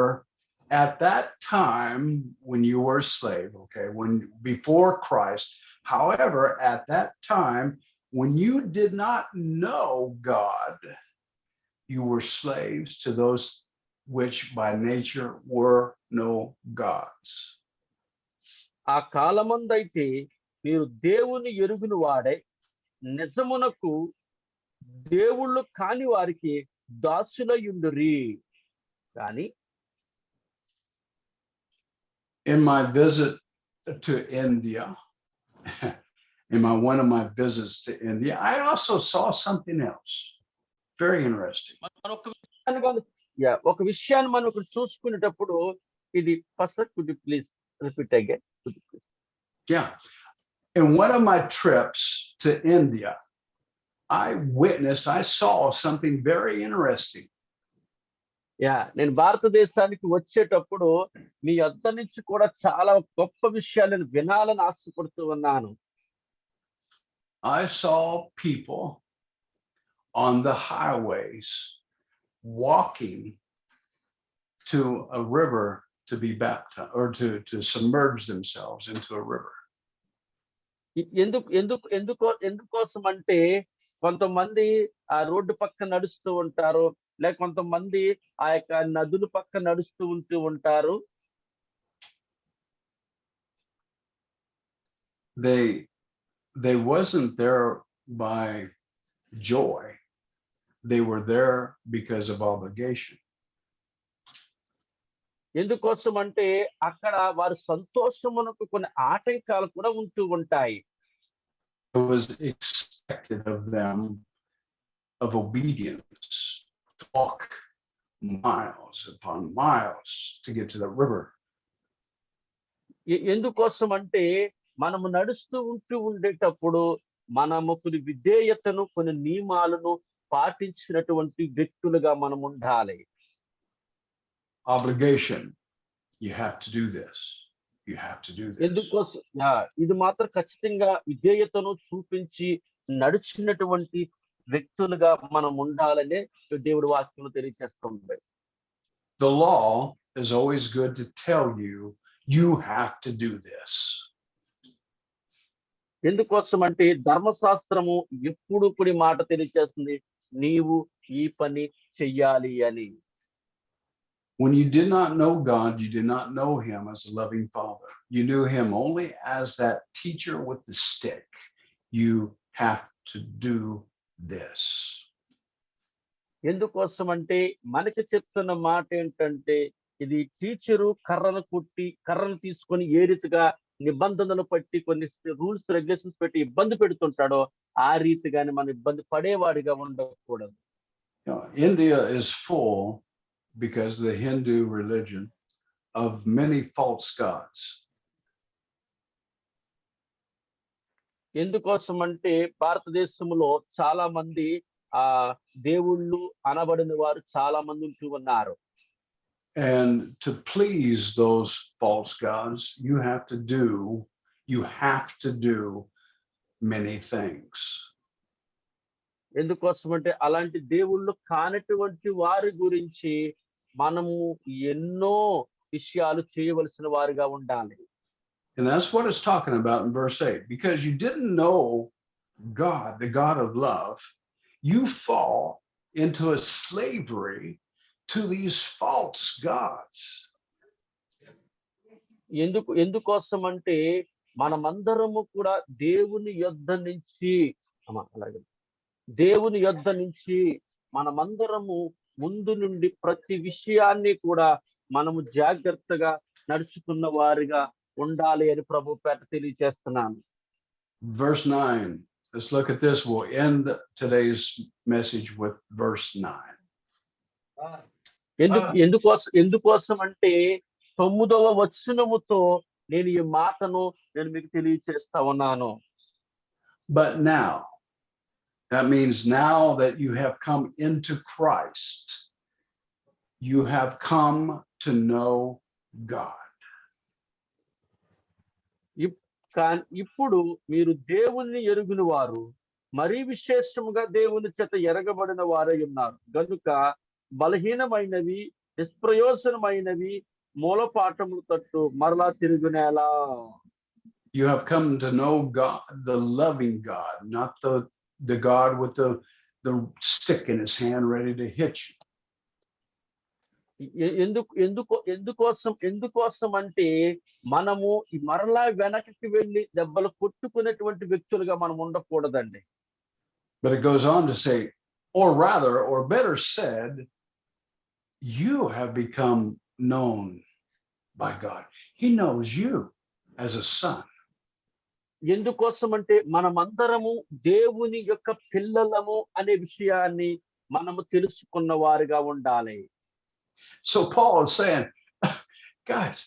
at that time when you were a slave, okay, when before Christ, However, at that time, when you did not know God, you were slaves to those which by nature were no gods. ఆ కాలమందైతే మీరు దేవుని ఎరుగుని వాడై నిజమునకు దేవుళ్ళు కాని వారికి దాసులయుండురి. కానీ In my visit to India, one of my visits to India, I also saw something else very interesting. మనం ఒక విషయాన్ని మనం ఇక్కడ చూసుకునేటప్పుడు ఇది first could you please repeat again. Yeah. In one of my trips to India, I saw something very interesting. నేను భారతదేశానికి వచ్చేటప్పుడు మీ యొద్ద నుంచి కూడా చాలా గొప్ప విషయాలను వినాలని ఆశపడుతూ ఉన్నాను. I saw people on the highways walking to a river to be baptized or to submerge themselves into a river. ఎందుకోసం అంటే కొంతమంది ఆ రోడ్డు పక్క నడుస్తూ ఉంటారు, లేక కొంతమంది ఆ యొక్క నదుల పక్క నడుస్తూ ఉంటారు. They wasn't there by joy. They were there because of obligation. ఎందుకోసం అంటే అక్కడ వారి సంతోషమునకు కొన్ని ఆటంకాలు కూడా ఉంటూ ఉంటాయి. It was expected of them of obedience to walk miles upon miles to get to the river. ఎందుకోసం అంటే మనము నడుస్తూ ఉండేటప్పుడు మనము కొన్ని విధేయతను, కొన్ని నియమాలను పాటించినటువంటి వ్యక్తులుగా మనం ఉండాలి. Obligation. You have to do this. You have to do this. ఎందుకోసం ఇది మాత్రం ఖచ్చితంగా విధేయతను చూపించి నడిచినటువంటి వ్యక్తులుగా మనం ఉండాలనే దేవుడి వాక్యంలో తెలియజేస్తుంది. The law is always good to tell you, you have to do this. ఎందుకోసం అంటే ధర్మశాస్త్రము ఎప్పుడు కూడా మాట తెలియజేస్తుంది, నీవు ఈ పని చెయ్యాలి అని. When you did not know God, you did not know him as a loving father. You knew him only as that teacher with the stick. You have to do this. ఎందుకోసం అంటే మనకి చెప్తున్న మాట ఏంటంటే, ఇది టీచరు కర్రను తీసుకొని ఏ రీతిగా నిబంధనలు పట్టి కొన్ని రూల్స్ రెగ్యులేషన్స్ పెట్టి ఇబ్బంది పెడుతుంటాడో ఆ రీతిగానే మనం ఇబ్బంది పడేవాడిగా ఉండకూడదు. India is full, because the Hindu religion, of many false gods. ఎందుకోసం అంటే భారతదేశంలో చాలా మంది దేవుళ్ళు అనబడిన వారు చాలా మంది ఉంటూ ఉన్నారు. And to please those false gods, you have to do many things. ఎందుకోసం అంటే అలాంటి దేవుళ్ళు కానటువంటి వారి గురించి మనము ఎన్నో విషయాలు చేయవలసిన వారిగా ఉండాలి. And that's what it's talking about in verse 8. Because you didn't know God, the God of love, you fall into a slavery to these false gods. ఎందుకోసం అంటే మనమందరము కూడా దేవుని యొద్ద నుంచి మనమందరము ముందు నుండి ప్రతి విషయాన్ని కూడా మనము జాగ్రత్తగా నడుచుకున్న వారిగా ఉండాలి అని ప్రభు పేట తెలియజేస్తున్నాను. Verse 9. Let's look at this. We'll end today's message with verse 9. ఎందుకోసం అంటే 9వ వచనముతో నేను ఈ మాటను మీకు తెలియజేస్తా ఉన్నాను. But now, that means now that you have come into Christ, you have come to know God. ఇప్పుడు మీరు దేవుణ్ణి ఎరుగుని వారు, మరీ విశేషముగా దేవుని చేత ఎరగబడిన వారై ఉన్నారు గనుక బలహీనమైనవి, నిష్ప్రయోజనమైనవి మూలపాఠములు తట్టు మరలా తిరుగునేలా. You have come to know God, the loving God, not the God with the stick in his hand ready to hit you. ఎందుకోసం అంటే మనము ఈ మరలా వెనక్కి వెళ్ళి దెబ్బలు కొట్టుకునేటువంటి వ్యక్తులుగా మనం ఉండకూడదండి. But it goes on to say, or rather, or better said, you have become known by God. He knows you as a son. ఎందుకోసం అంటే మనమందరము దేవుని యొక్క పిల్లలము అనే విషయాన్ని మనము తెలుసుకున్న వారిగా ఉండాలి. So Paul is saying, guys,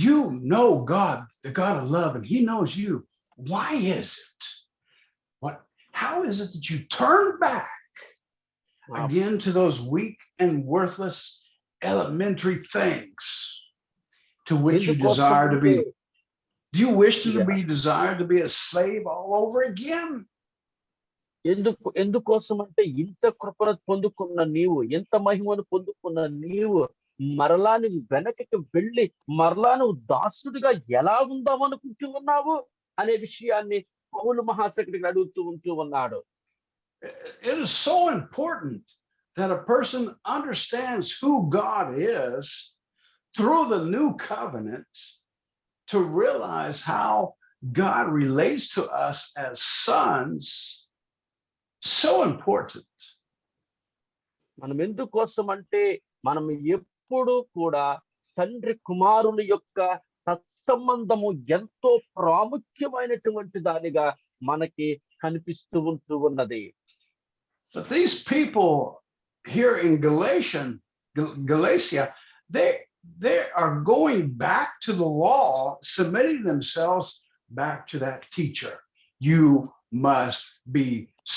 you know God, the God of love, and he knows you. Why is it? How is it that you turn back again to those weak and worthless elementary things to which you desire to be? Do you wish to be desired to be a slave all over again? ఎందుకోసం అంటే ఇంత కృపను పొందుకున్న నీవు, ఎంత మహిమను పొందుకున్న నీవు మరలా నువ్వు వెనకకి వెళ్ళి మరలా నువ్వు దాసుడిగా ఎలా ఉందామనుకుంటూ ఉన్నావు అనే విషయాన్ని పౌలు మహాశకుడికి ఉంటూ ఉన్నాడు. It is so important that a person understands who God is through the new covenant to realize how God relates to us as sons. So important. మనం ఎందుకోసం అంటే మనం ఎప్పుడు కూడా తండ్రి కుమారుని యొక్క సత్సంబంధము ఎంతో ప్రాముఖ్యమైనటువంటి దానిగా మనకి కనిపిస్తూ ఉంటూ ఉన్నది. But these people here in Galatia, they are going back to the law, submitting themselves back to that teacher. You must be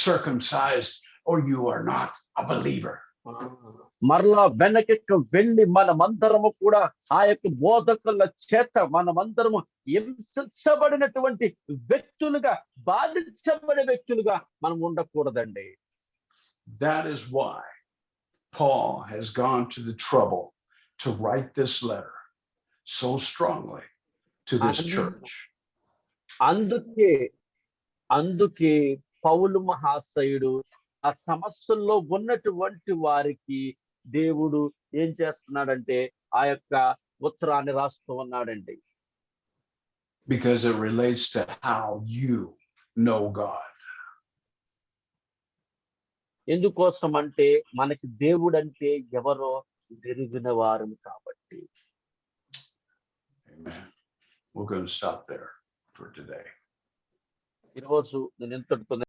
circumcised or you are not a believer. మరలా వెనక్కి వెళ్ళి మనమందరము కూడా ఆ యొక్క బోధకుల చేత మనమందరము హింసించబడినటువంటి వ్యక్తులుగా, బాధించబడే వ్యక్తులుగా మనం ఉండకూడదండి. That is why Paul has gone to the trouble to write this letter so strongly to this church. అందుకే పౌలు మహాశయుడు ఆ సమస్యల్లో ఉన్నటువంటి వారికి దేవుడు ఏం చేస్తున్నాడంటే ఆ యొక్క ఉత్తరాన్ని రాస్తూ ఉన్నాడండి. Because it relates to how you know God. ఎందుకోసం అంటే మనకి దేవుడు అంటే ఎవరో ఎరిగిన వారు కాబట్టి. Amen. We're going to stop there for today. ఈరోజు నేను ఎంతటితో